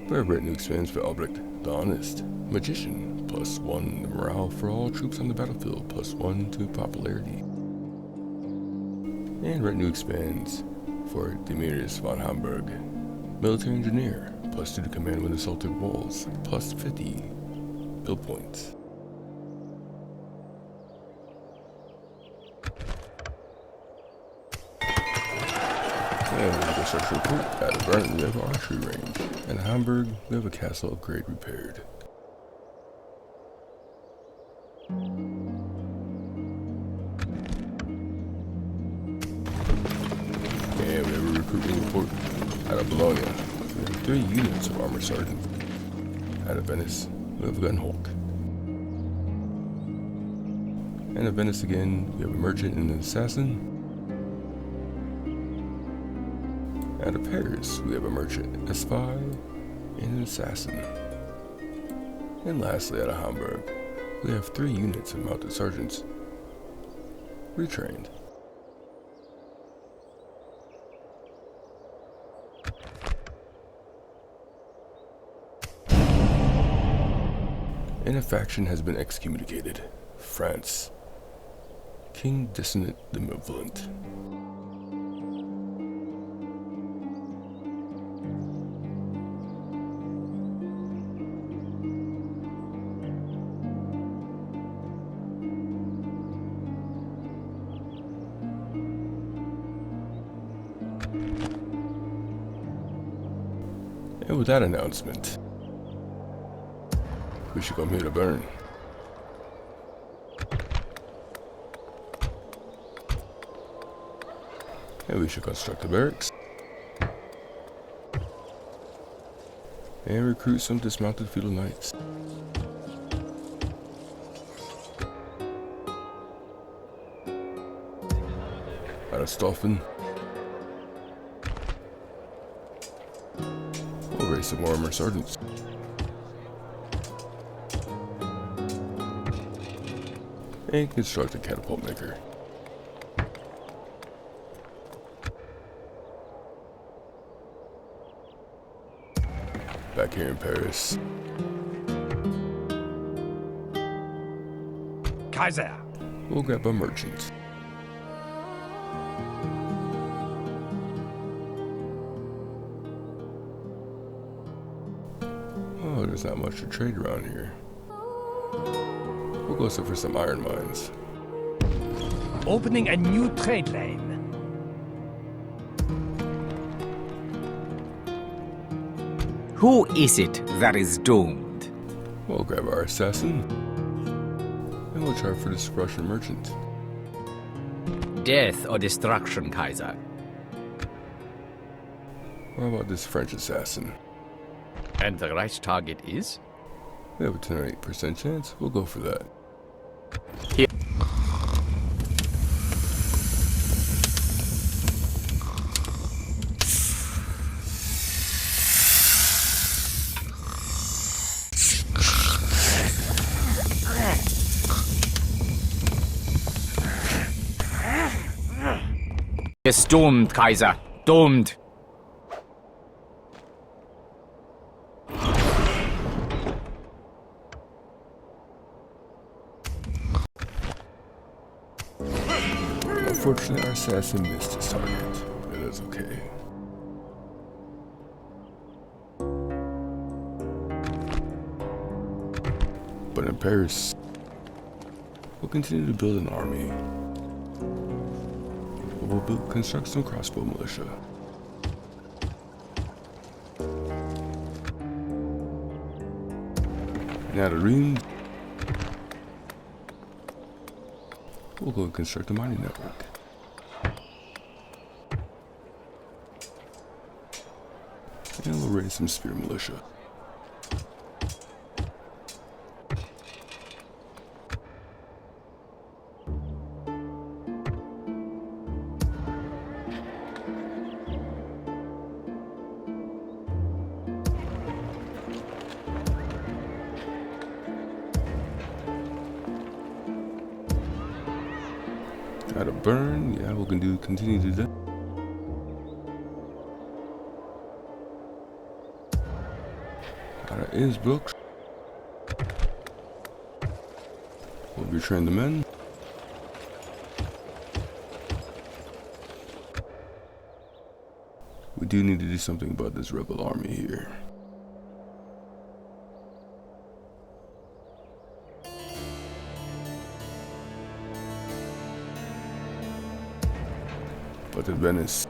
We have retinue expands for Albrecht the Honest. Magician. +1 to morale for all troops on the battlefield. +1 to popularity. And retinue expands for Demetrius von Hamburg. Military engineer. +2 to command when assaulted walls. +50 build points. And we have a structural recruit. At Bern, we have an archery range. And Hamburg, we have a castle upgrade repaired. And we have a recruitment report out of Bologna. We have 3 units of armor sergeant. Out of Venice, we have a gun Hulk. And at Venice again, we have a merchant and an assassin. Out of Paris, we have a merchant, a spy, and an assassin. And lastly, out of Hamburg, we have 3 units of mounted sergeants, retrained. And a faction has been excommunicated. France. King Dissonant the Malevolent. And with that announcement, we should come here to Bern. And we should construct the barracks. And recruit some dismounted feudal knights. Out of Stauffen. We'll raise some more armor sergeants. And construct a catapult maker. back here in Paris. Kaiser. We'll grab a merchant. Oh, there's not much to trade around here. We'll go for some iron mines. Opening a new trade lane. Who is it that is doomed? We'll grab our assassin. And we'll try for this Russian merchant. Death or destruction, Kaiser? What about this French assassin? And the right target is? We have a 28% chance. We'll go for that. Here. It's doomed, Kaiser. Doomed. Unfortunately, our assassin missed his target, but it is okay. But in Paris, we'll continue to build an army. We'll construct some crossbow militia. Now to Rheims, we'll go and construct a mining network. And we'll raise some spear militia. Out of burn, yeah, we'll continue to do that. Out of Innsbruck, we'll retrain the men. We do need to do something about this rebel army here. But in Venice,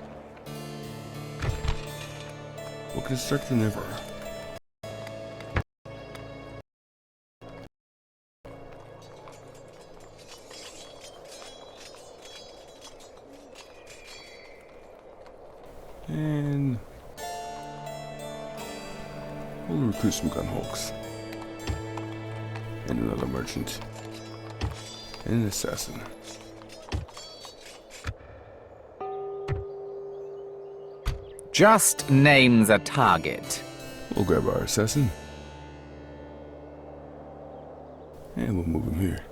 we'll construct an river. And we'll recruit some gunhawks. And another merchant. And an assassin. Just name the target. We'll grab our assassin. And we'll move him here.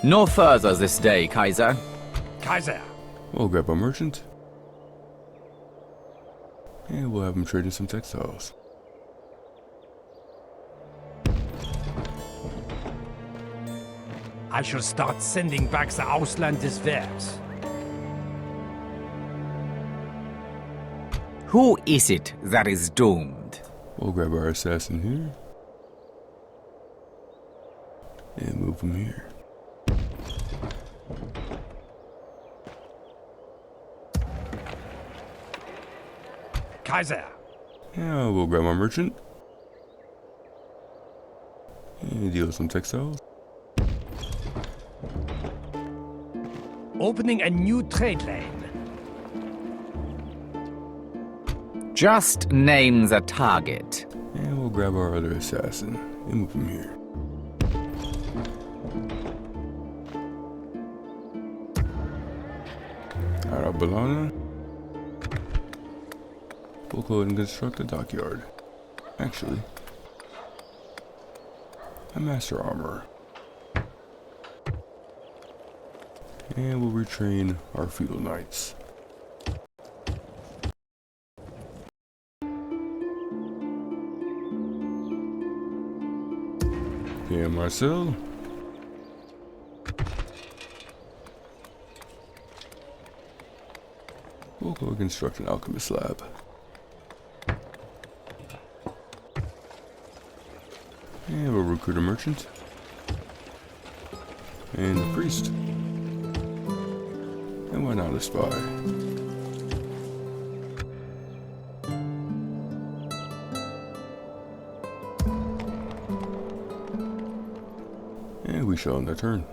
No further this day, Kaiser. Kaiser. We'll grab our merchant. And we'll have him trade in some textiles. I shall start sending back the Ausland des Wers. Who is it that is doomed? We'll grab our assassin here. And move him here. Kaiser. Yeah, we'll grab our merchant. And deal some textiles. Opening a new trade lane. Just name the target. And we'll grab our other assassin and move him here. Out of Bologna, we'll go ahead and construct a dockyard. Actually, a master armorer. And we'll retrain our feudal knights. Yeah, Marcel. We'll go construct an alchemist lab. And we'll recruit a merchant. And a priest. And why not a spy? And we shall end our turn.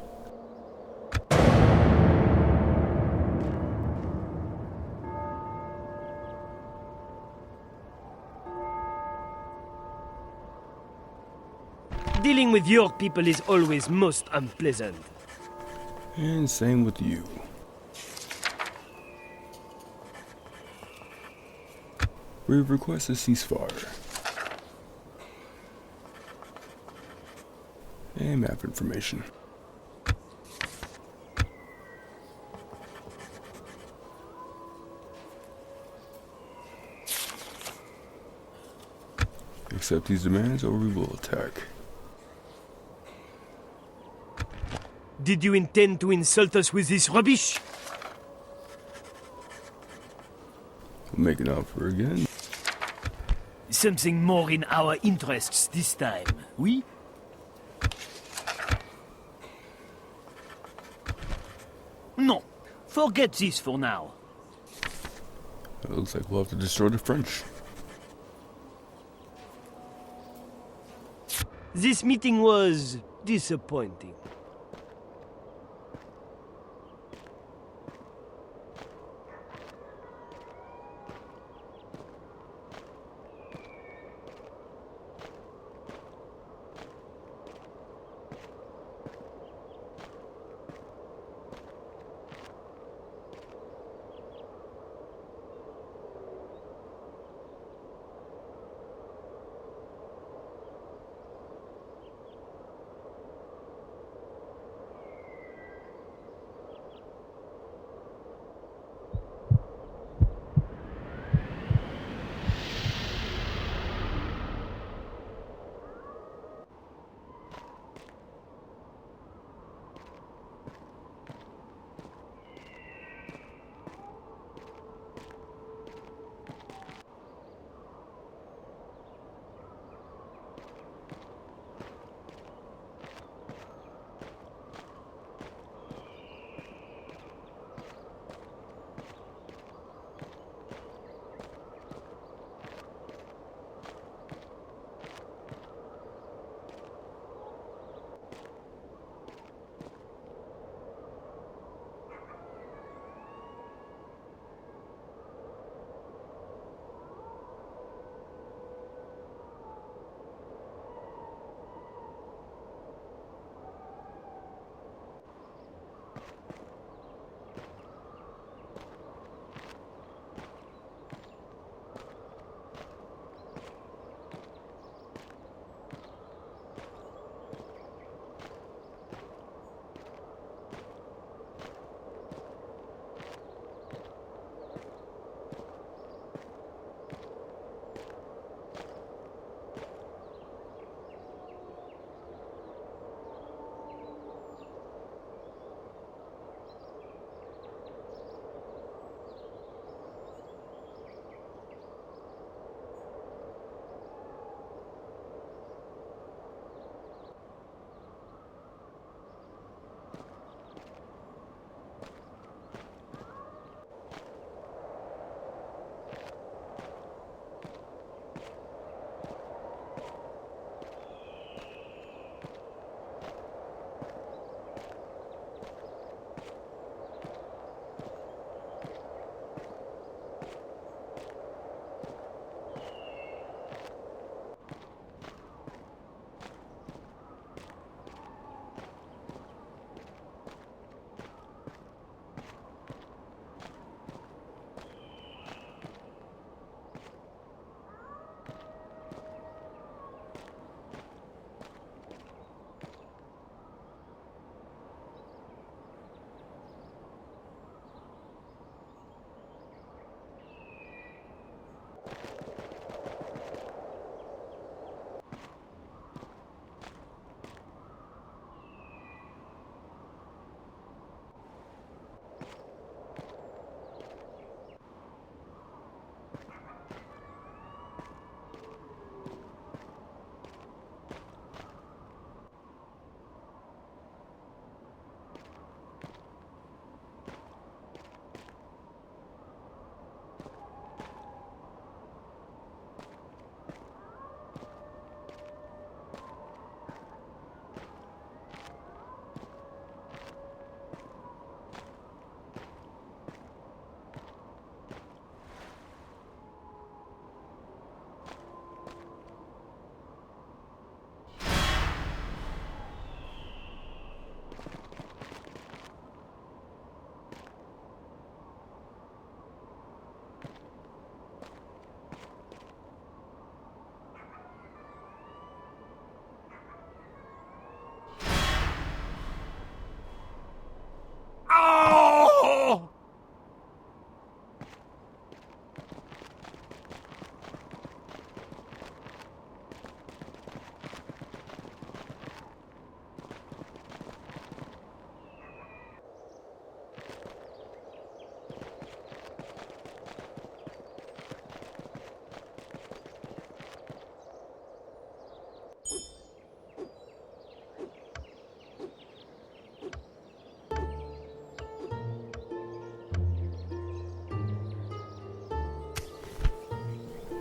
Dealing with your people is always most unpleasant. And same with you. We request a ceasefire. And map information. Accept these demands or we will attack. Did you intend to insult us with this rubbish? We'll make an offer again. Something more in our interests this time, oui? No, forget this for now. It looks like we'll have to destroy the French. This meeting was disappointing.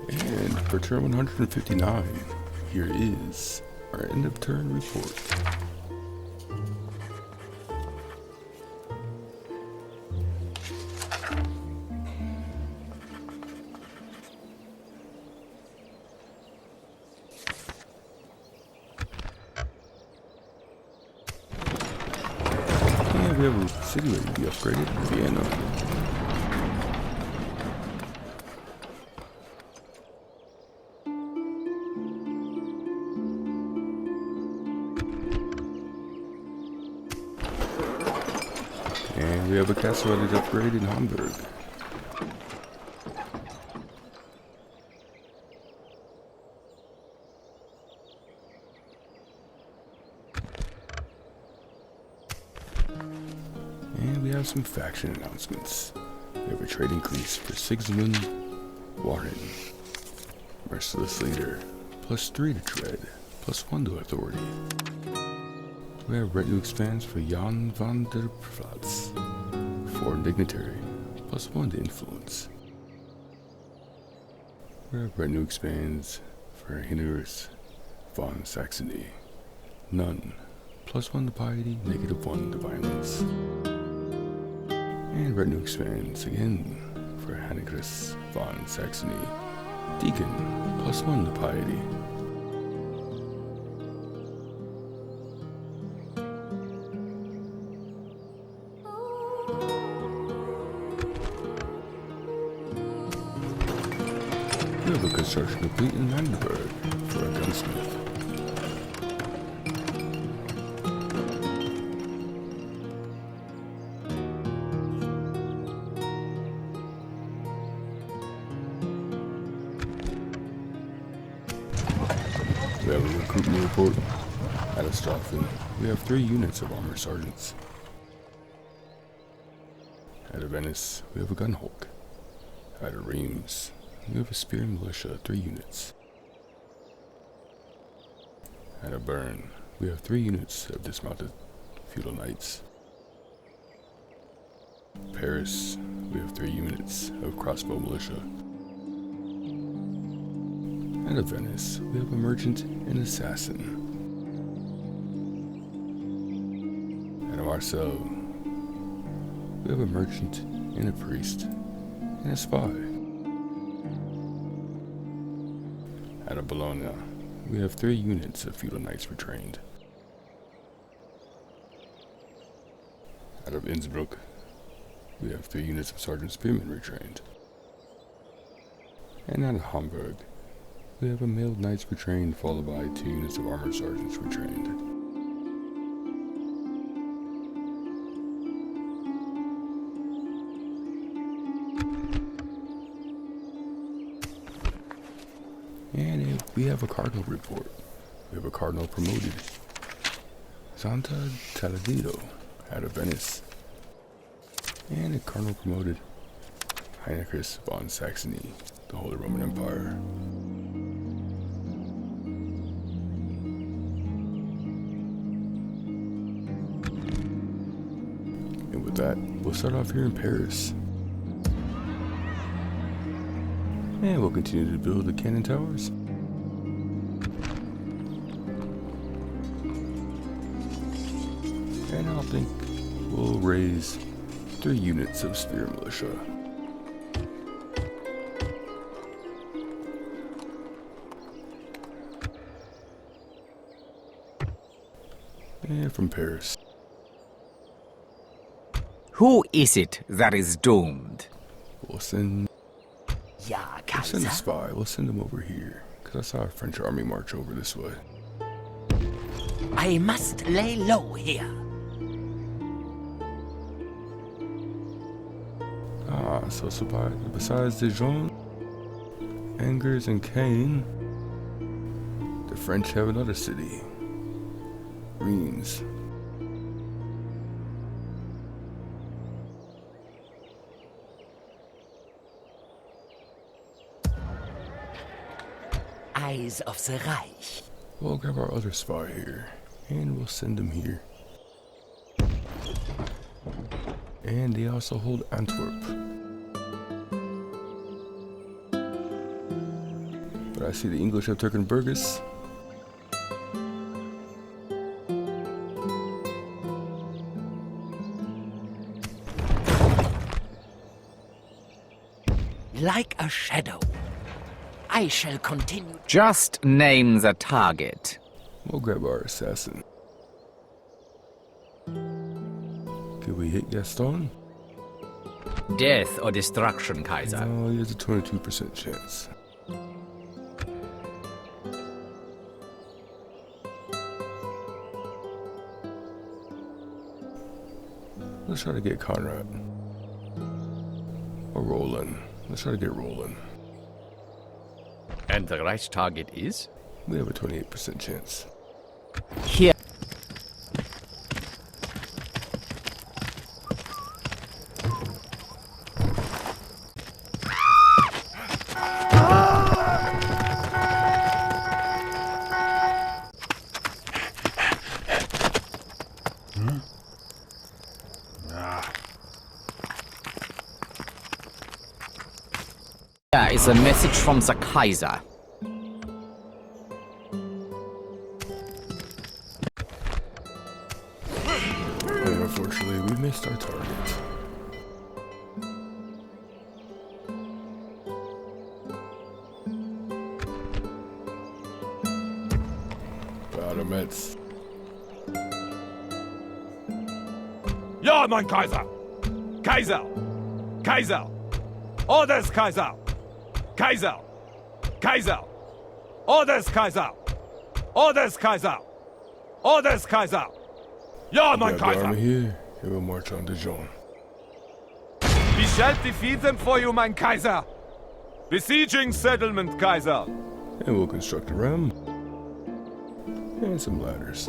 And for turn 159, here is our end of turn report. And we have a city ready to be upgraded, Vienna. And we have a castle ready to upgrade in Hamburg. And we have some faction announcements. We have a trade increase for Sigismund Warren, Merciless Leader, +3 to tread, +1 to authority. We have retinue expands for Jan van der Platz, foreign dignitary, +1 to influence. We have retinue expands for Hinnerus von Saxony, none, +1 to piety, -1 to violence. And retinue expands again for Hannegris von Saxony, deacon, +1 to piety. We have a construction complete in Magdeburg for a gunsmith. We have a recruitment report at Astrofen. We have 3 units of armor sergeants. At Venice, we have a gun hulk. At Reims, we have a spear militia, 3 units. At Bern, we have 3 units of dismounted feudal knights. Paris, we have 3 units of crossbow militia. At Venice, we have a merchant and assassin. At Marseille, we have a merchant and a priest and a spy. At Bologna, we have 3 units of feudal knights retrained. Out of Innsbruck, we have 3 units of sergeant spearmen retrained. And out of Hamburg, we have a mailed knights retrained followed by 2 units of armored sergeants retrained. And we have a cardinal report. We have a cardinal promoted. Santa Taladino out of Venice. And a cardinal promoted. Heinrich von Saxony, the Holy Roman Empire. And with that, we'll start off here in Paris. And we'll continue to build the cannon towers. And I think we'll raise 3 units of spear militia. And from Paris. Who is it that is doomed? We'll send Ja, a Kaiser. spy. We'll send him over here. Because I saw a French army march over this way. I must lay low here. So besides Dejon, Angers, and Caen, the French have another city. Reims. Eyes of the Reich. We'll grab our other spy here, and we'll send him here. And they also hold Antwerp. But I see the English have taken Burgess. Like a shadow, I shall continue. Just name the target. We'll grab our assassin. Can we hit Gaston? Death or destruction, Kaiser. Oh, he has a 22% chance. Let's try to get Conrad. Or Roland. Let's try to get Roland. And the right target is? We have a 28% chance. Here. There is a message from the Kaiser. Unfortunately, we missed our target. Metz. Ja, mein Kaiser! Kaiser! Kaiser! Orders, Kaiser! Kaiser! Kaiser! Orders, Kaiser! Orders, Kaiser! Orders, Kaiser! Ja, mein Got the Kaiser! army here, and we'll march on Dejon. We shall defeat them for you, mein Kaiser! Besieging settlement, Kaiser! And we'll construct a ram. And some ladders.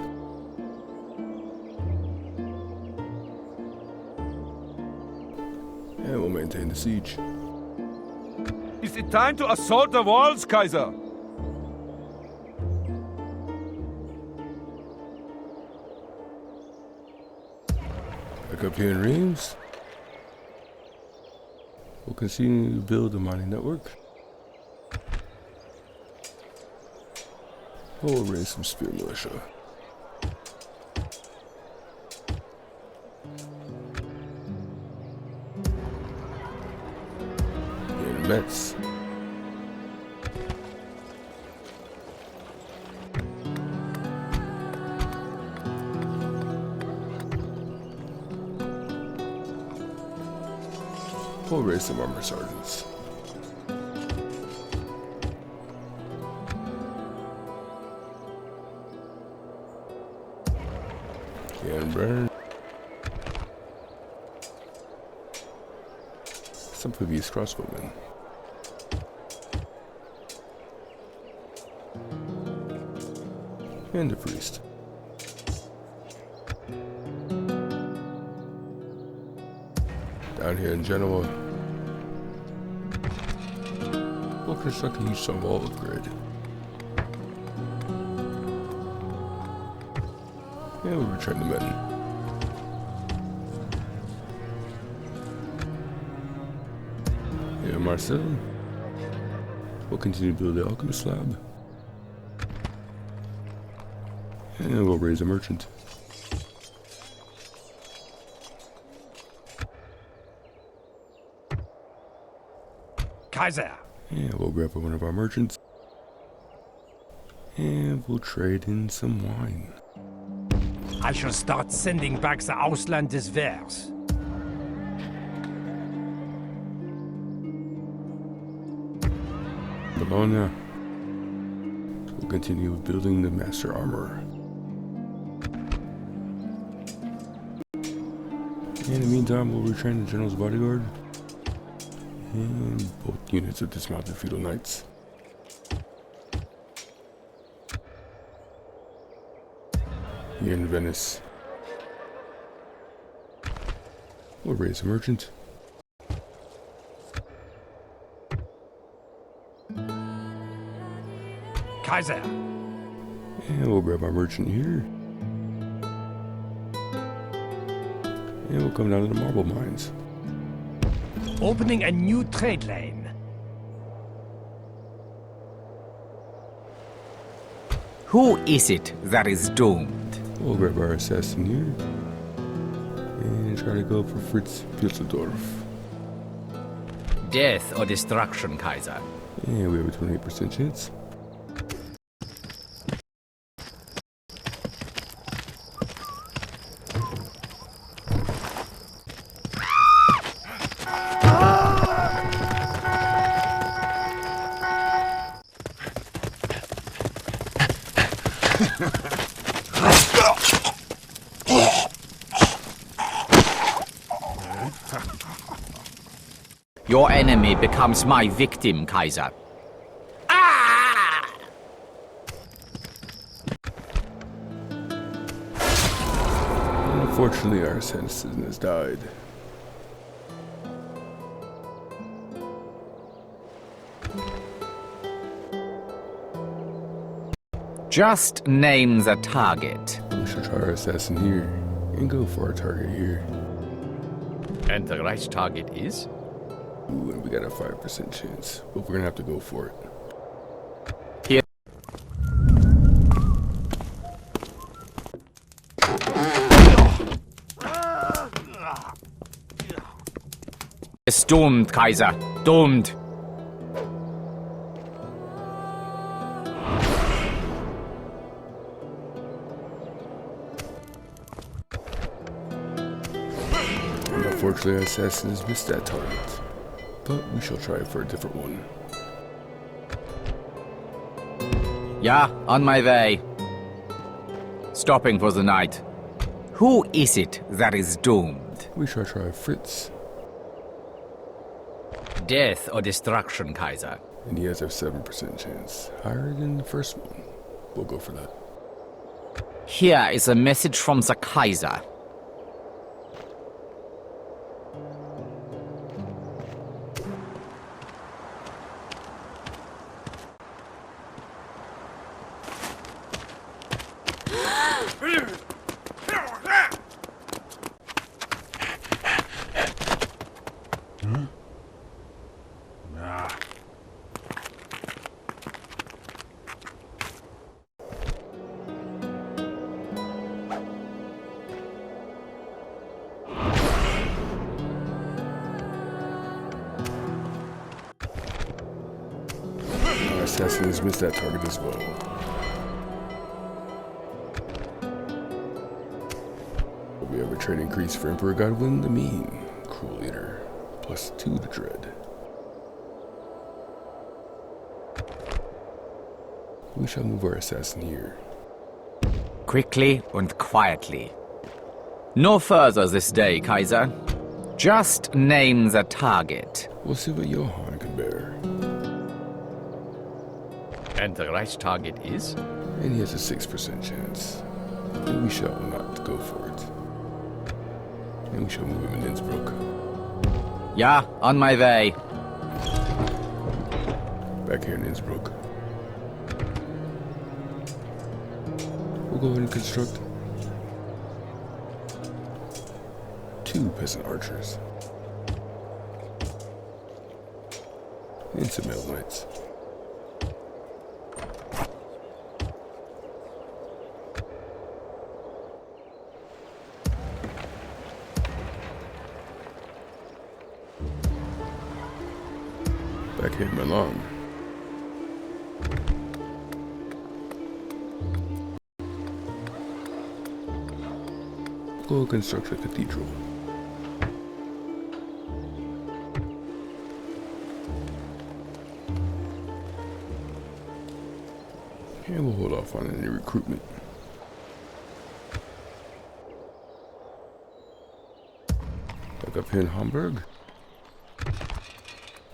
And we'll maintain the siege. Is it time to assault the walls, Kaiser? Back up here in Reims. We'll continue to build a mining network. We'll raise some spear militia. In Metz. We'll raise some armor sergeants. And burn. Some previous crossbowmen. And a priest. Down here in Genoa, we'll construct a huge stone wall upgrade. And we'll return the men. Here in Marseille, we'll continue to build the alchemist lab. And we'll raise a merchant. Kaiser! And we'll grab one of our merchants. And we'll trade in some wine. I shall start sending back the Ausland des Vers. Bologna. We'll continue building the master armor. In the meantime, we'll retrain the general's bodyguard. And both units of dismounted feudal knights. Here in Venice, we'll raise a merchant. Kaiser! And we'll grab our merchant here. And we'll come down to the marble mines. Opening a new trade lane. Who is it that is doomed? We'll grab our assassin here and try to go for Fritz Pilsendorf. Death or destruction, Kaiser? And we have a 28% chance. Your enemy becomes my victim, Kaiser. Unfortunately, our assassin has died. Just name the target. We shall try our assassin here and go for our target here. And the right target is? Ooh, and we got a 5% chance, but we're gonna have to go for it. Here. It's doomed, Kaiser. Doomed. And unfortunately, our assassin has missed that target. But we shall try for a different one. Yeah, on my way. Stopping for the night. Who is it that is doomed? We shall try Fritz. Death or destruction, Kaiser? And he has a 7% chance. Higher than the first one. We'll go for that. Here is a message from the Kaiser. Our assassin has missed that target as well. We have a trade increase for Emperor Godwin the Mean, Cruel Leader, +2 to Dread. We shall move our assassin here. Quickly and quietly. No further this day, Kaiser. Just name the target. We'll see what Johann can bear. And the right target is? And he has a 6% chance. And we shall not go for it. And we shall move him in Innsbruck. Yeah, on my way. Back here in Innsbruck. We'll go ahead and construct 2 peasant archers. And some male knights. Back here in Milan. Go construct a cathedral. And we'll hold off on any recruitment. Back up here in Hamburg.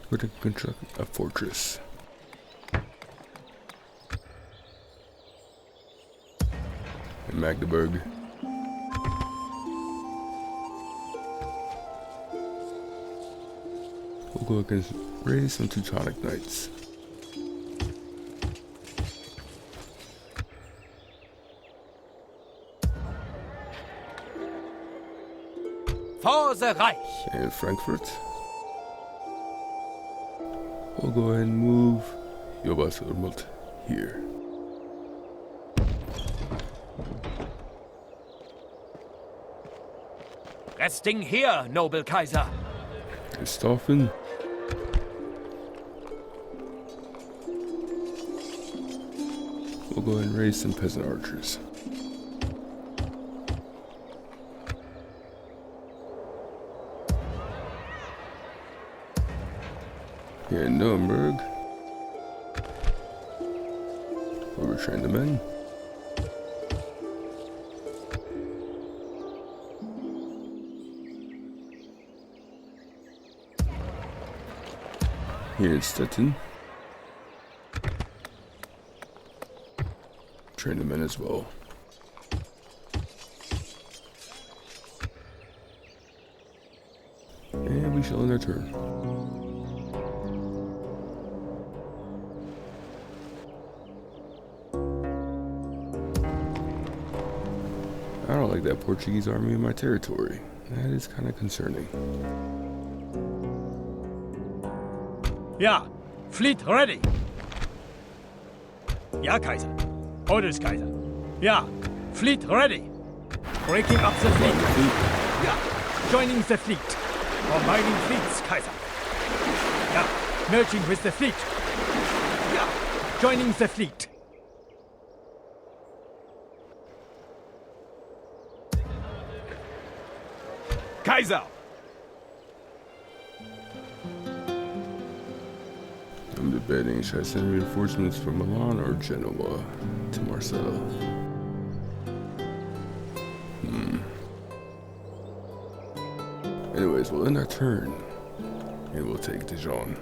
We're to construct a fortress. In Magdeburg. We'll go against raise some Teutonic Knights. For the Reich! And Frankfurt. We'll go ahead and move Jobas Urmult here. Resting here, noble Kaiser. Stoffen. We'll go ahead and raise some peasant archers. Here in Nuremberg, we'll retrain the men. Here in Stettin, train the men as well. And we shall end our turn. I don't like that Portuguese army in my territory. That is kind of concerning. Ja, fleet ready. Ja, Kaiser. Orders, Kaiser. Ja, fleet ready. Breaking up the fleet. Ja, joining the fleet. Combining fleets, Kaiser. Ja, merging with the fleet. Ja, joining the fleet. Kaiser! I'm debating, should I send reinforcements from Milan or Genoa to Marseille? Anyways, we'll end our turn, and we'll take Dejon.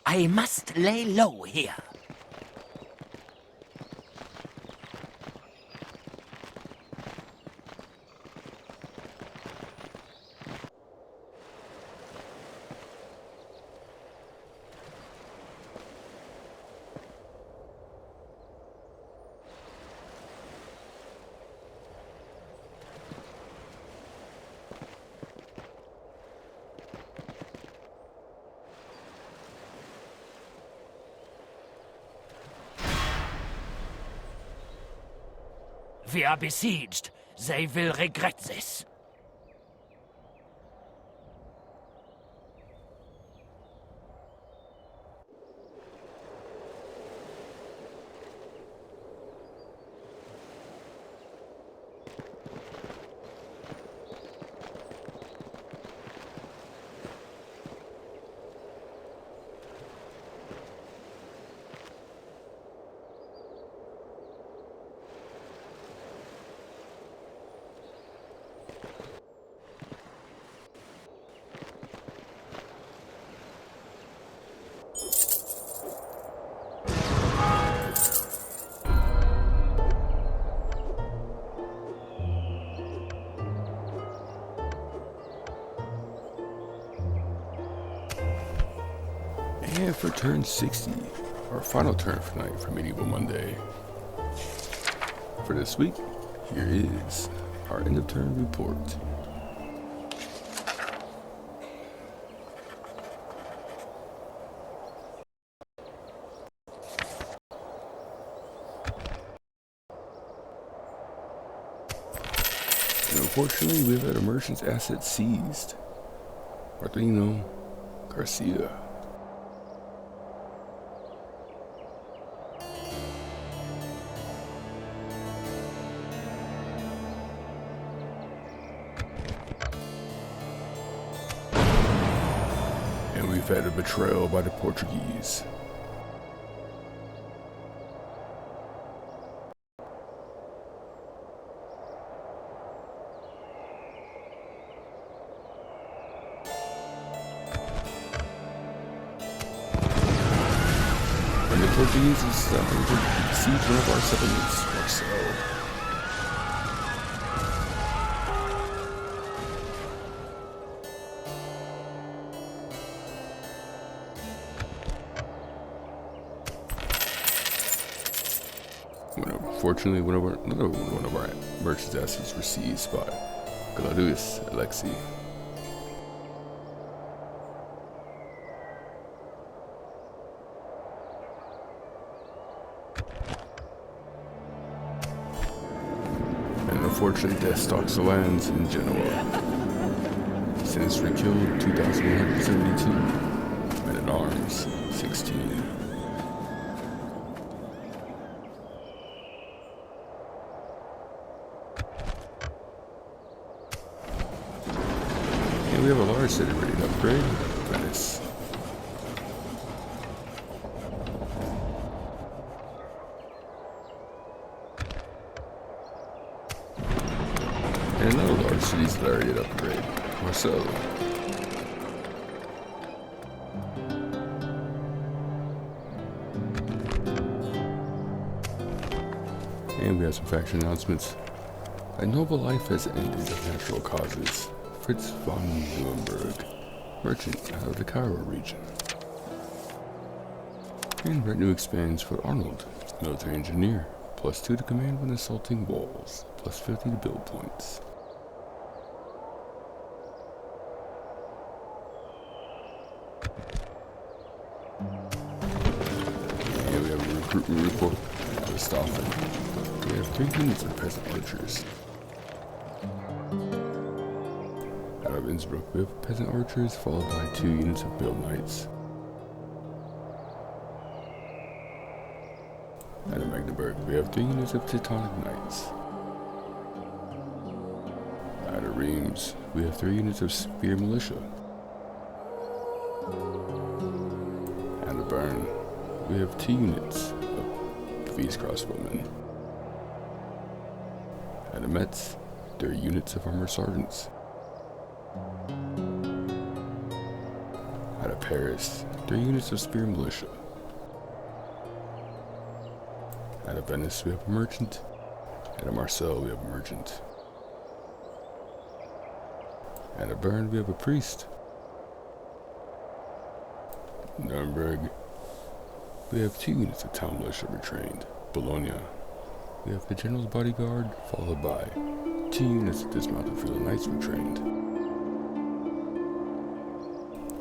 I must lay low here. We are besieged. They will regret this. And for turn 60, our final turn for night for Medieval Monday. For this week, here is our end of turn report. And unfortunately, we've had a merchant's assets seized. Martino Garcia. And we've had a betrayal by the Portuguese. And the Portuguese is starting to besiege one of our settlements, Marcel. Unfortunately, another one of our merchants' assets were seized by Gladius Alexei. And unfortunately, death stalks the lands in Genoa. Sinister killed 2,172, men at arms 16. And we have a large city ready to upgrade, Venice. And another large city's ready to upgrade, Marseille. And we have some faction announcements. A noble life has ended of natural causes. Fritz von Nuremberg, merchant out of the Cairo region. And retinue expands for Arnold, military engineer, +2 to command when assaulting walls, +50 to build points. And we have a recruitment report out of Staffen. We have 3 units of peasant archers. Out of Innsbruck, we have peasant archers, followed by 2 units of build knights. Out of Magdeburg, we have 3 units of Teutonic knights. Out of Reims, we have 3 units of spear militia. Out of Bern, we have 2 units of V's crossbowmen. Out of Metz, 3 units of armored sergeants. Out of Paris, 3 units of spear militia. Out of Venice, we have a merchant. Out of Marseille, we have a merchant. Out of Bern, we have a priest. Nuremberg, we have 2 units of town militia retrained. Bologna, we have the general's bodyguard, followed by 2 units of dismounted field knights retrained.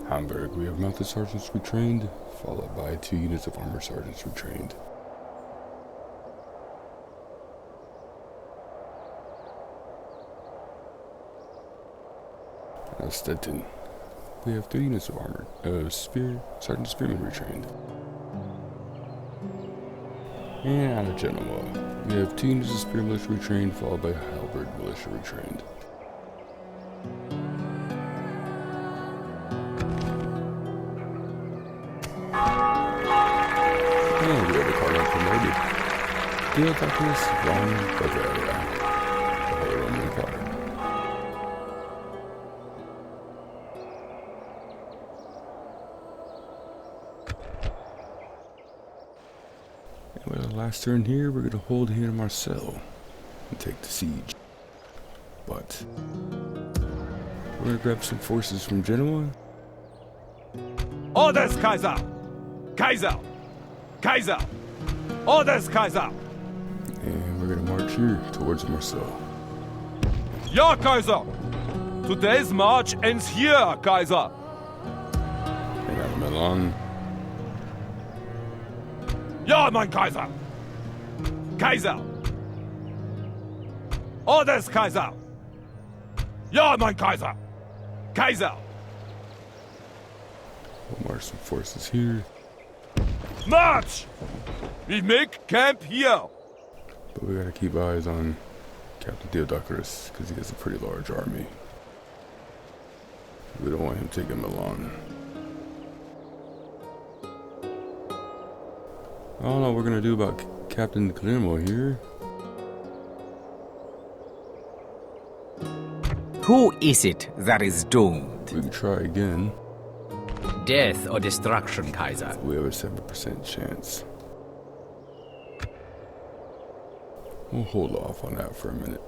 Hamburg, we have mounted sergeants retrained, followed by 2 units of armored sergeants retrained. Now Stettin. We have 3 units of armor. Sergeant Spearman retrained. And out of Genoa, we have 2 units of Spear Militia retrained, followed by Halberd Militia retrained. And we have a cardinal promoted. Theodocus von Bavaria, the Holy Roman Empire. And with our last turn here, we're going to hold here in Marseille and take the siege. But we're going to grab some forces from Genoa. Orders, Kaiser! Kaiser! Kaiser! Orders, Kaiser! And we're going to march here towards Marseille. Ja, Kaiser! Today's march ends here, Kaiser! And out of Milan. Ja, mein Kaiser! Kaiser! Orders, Kaiser! Ja, mein Kaiser! Kaiser! We'll march some forces here. March! We make camp here! But we gotta keep eyes on Captain Theodocus, because he has a pretty large army. We don't want him taking Milan. I don't know what we're gonna do about Captain Guillermo here. Who is it that is doomed? We can try again. Death or destruction, Kaiser? We have a 7% chance. We'll hold off on that for a minute.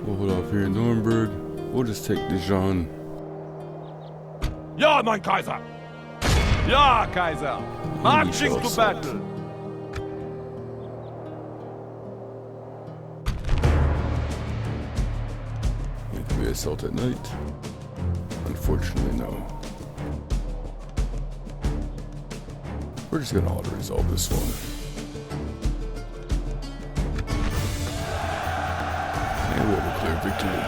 We'll hold off here in Nuremberg. We'll just take Dejon. Ja, mein Kaiser! Ja, Kaiser! Marching to battle! Can we assault at night? Unfortunately, no. We're just gonna auto-resolve this one. And we have a clear victory.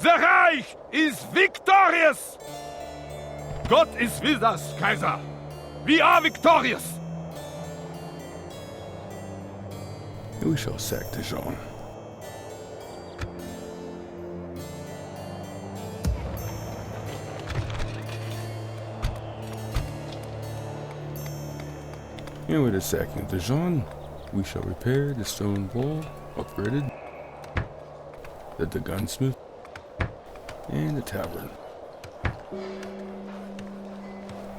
The Reich is victorious! God is with us, Kaiser! We are victorious! And we shall sack Dejon. And with the sacking of Dejon, we shall repair the stone wall, upgraded, the gunsmith, and the tavern.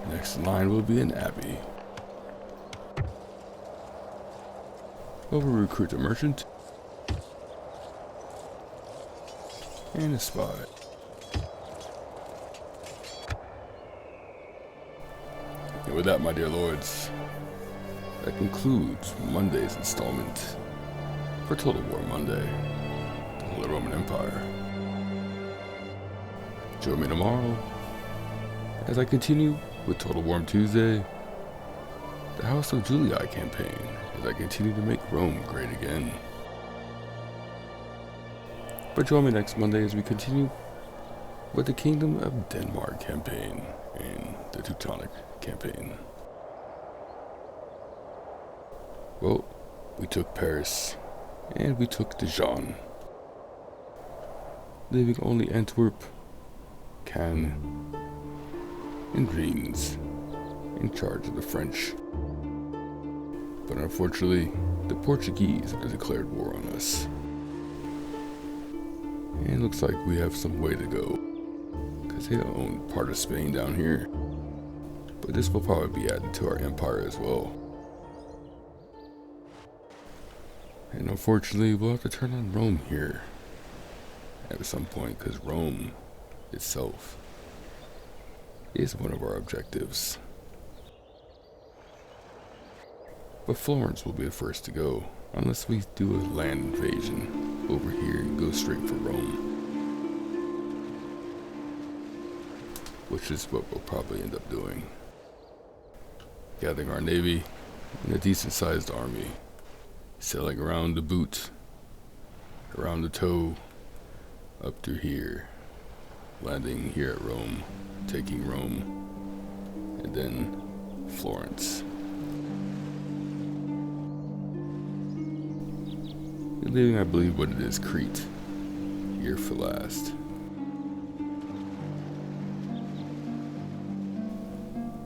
Next in line will be an abbey. We'll recruit a merchant and a spy. And with that, my dear lords, that concludes Monday's installment for Total War Monday, the Holy Roman Empire. Join me tomorrow as I continue with Total War Tuesday, the House of Julii campaign, as I continue to make Rome great again. But join me next Monday as we continue with the Kingdom of Denmark campaign and the Teutonic campaign. Well, we took Paris and we took Dejon, leaving only Antwerp, Cannes, and Reims in charge of the French. But unfortunately, the Portuguese have declared war on us. And it looks like we have some way to go, because they own part of Spain down here. But this will probably be added to our empire as well. And unfortunately, we'll have to turn on Rome here at some point, because Rome itself is one of our objectives. But Florence will be the first to go, Unless we do a land invasion over here and go straight for Rome. Which is what we'll probably end up doing. Gathering our navy and a decent sized army. Sailing around the boot, around the toe, up through here. Landing here at Rome, taking Rome, and then Florence. And leaving, I believe, what it is, Crete, here for last.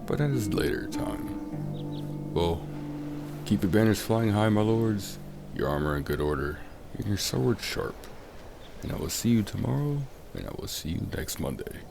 But that is later time. Well, keep your banners flying high, my lords, your armor in good order, and your sword sharp. And I will see you tomorrow, and I will see you next Monday.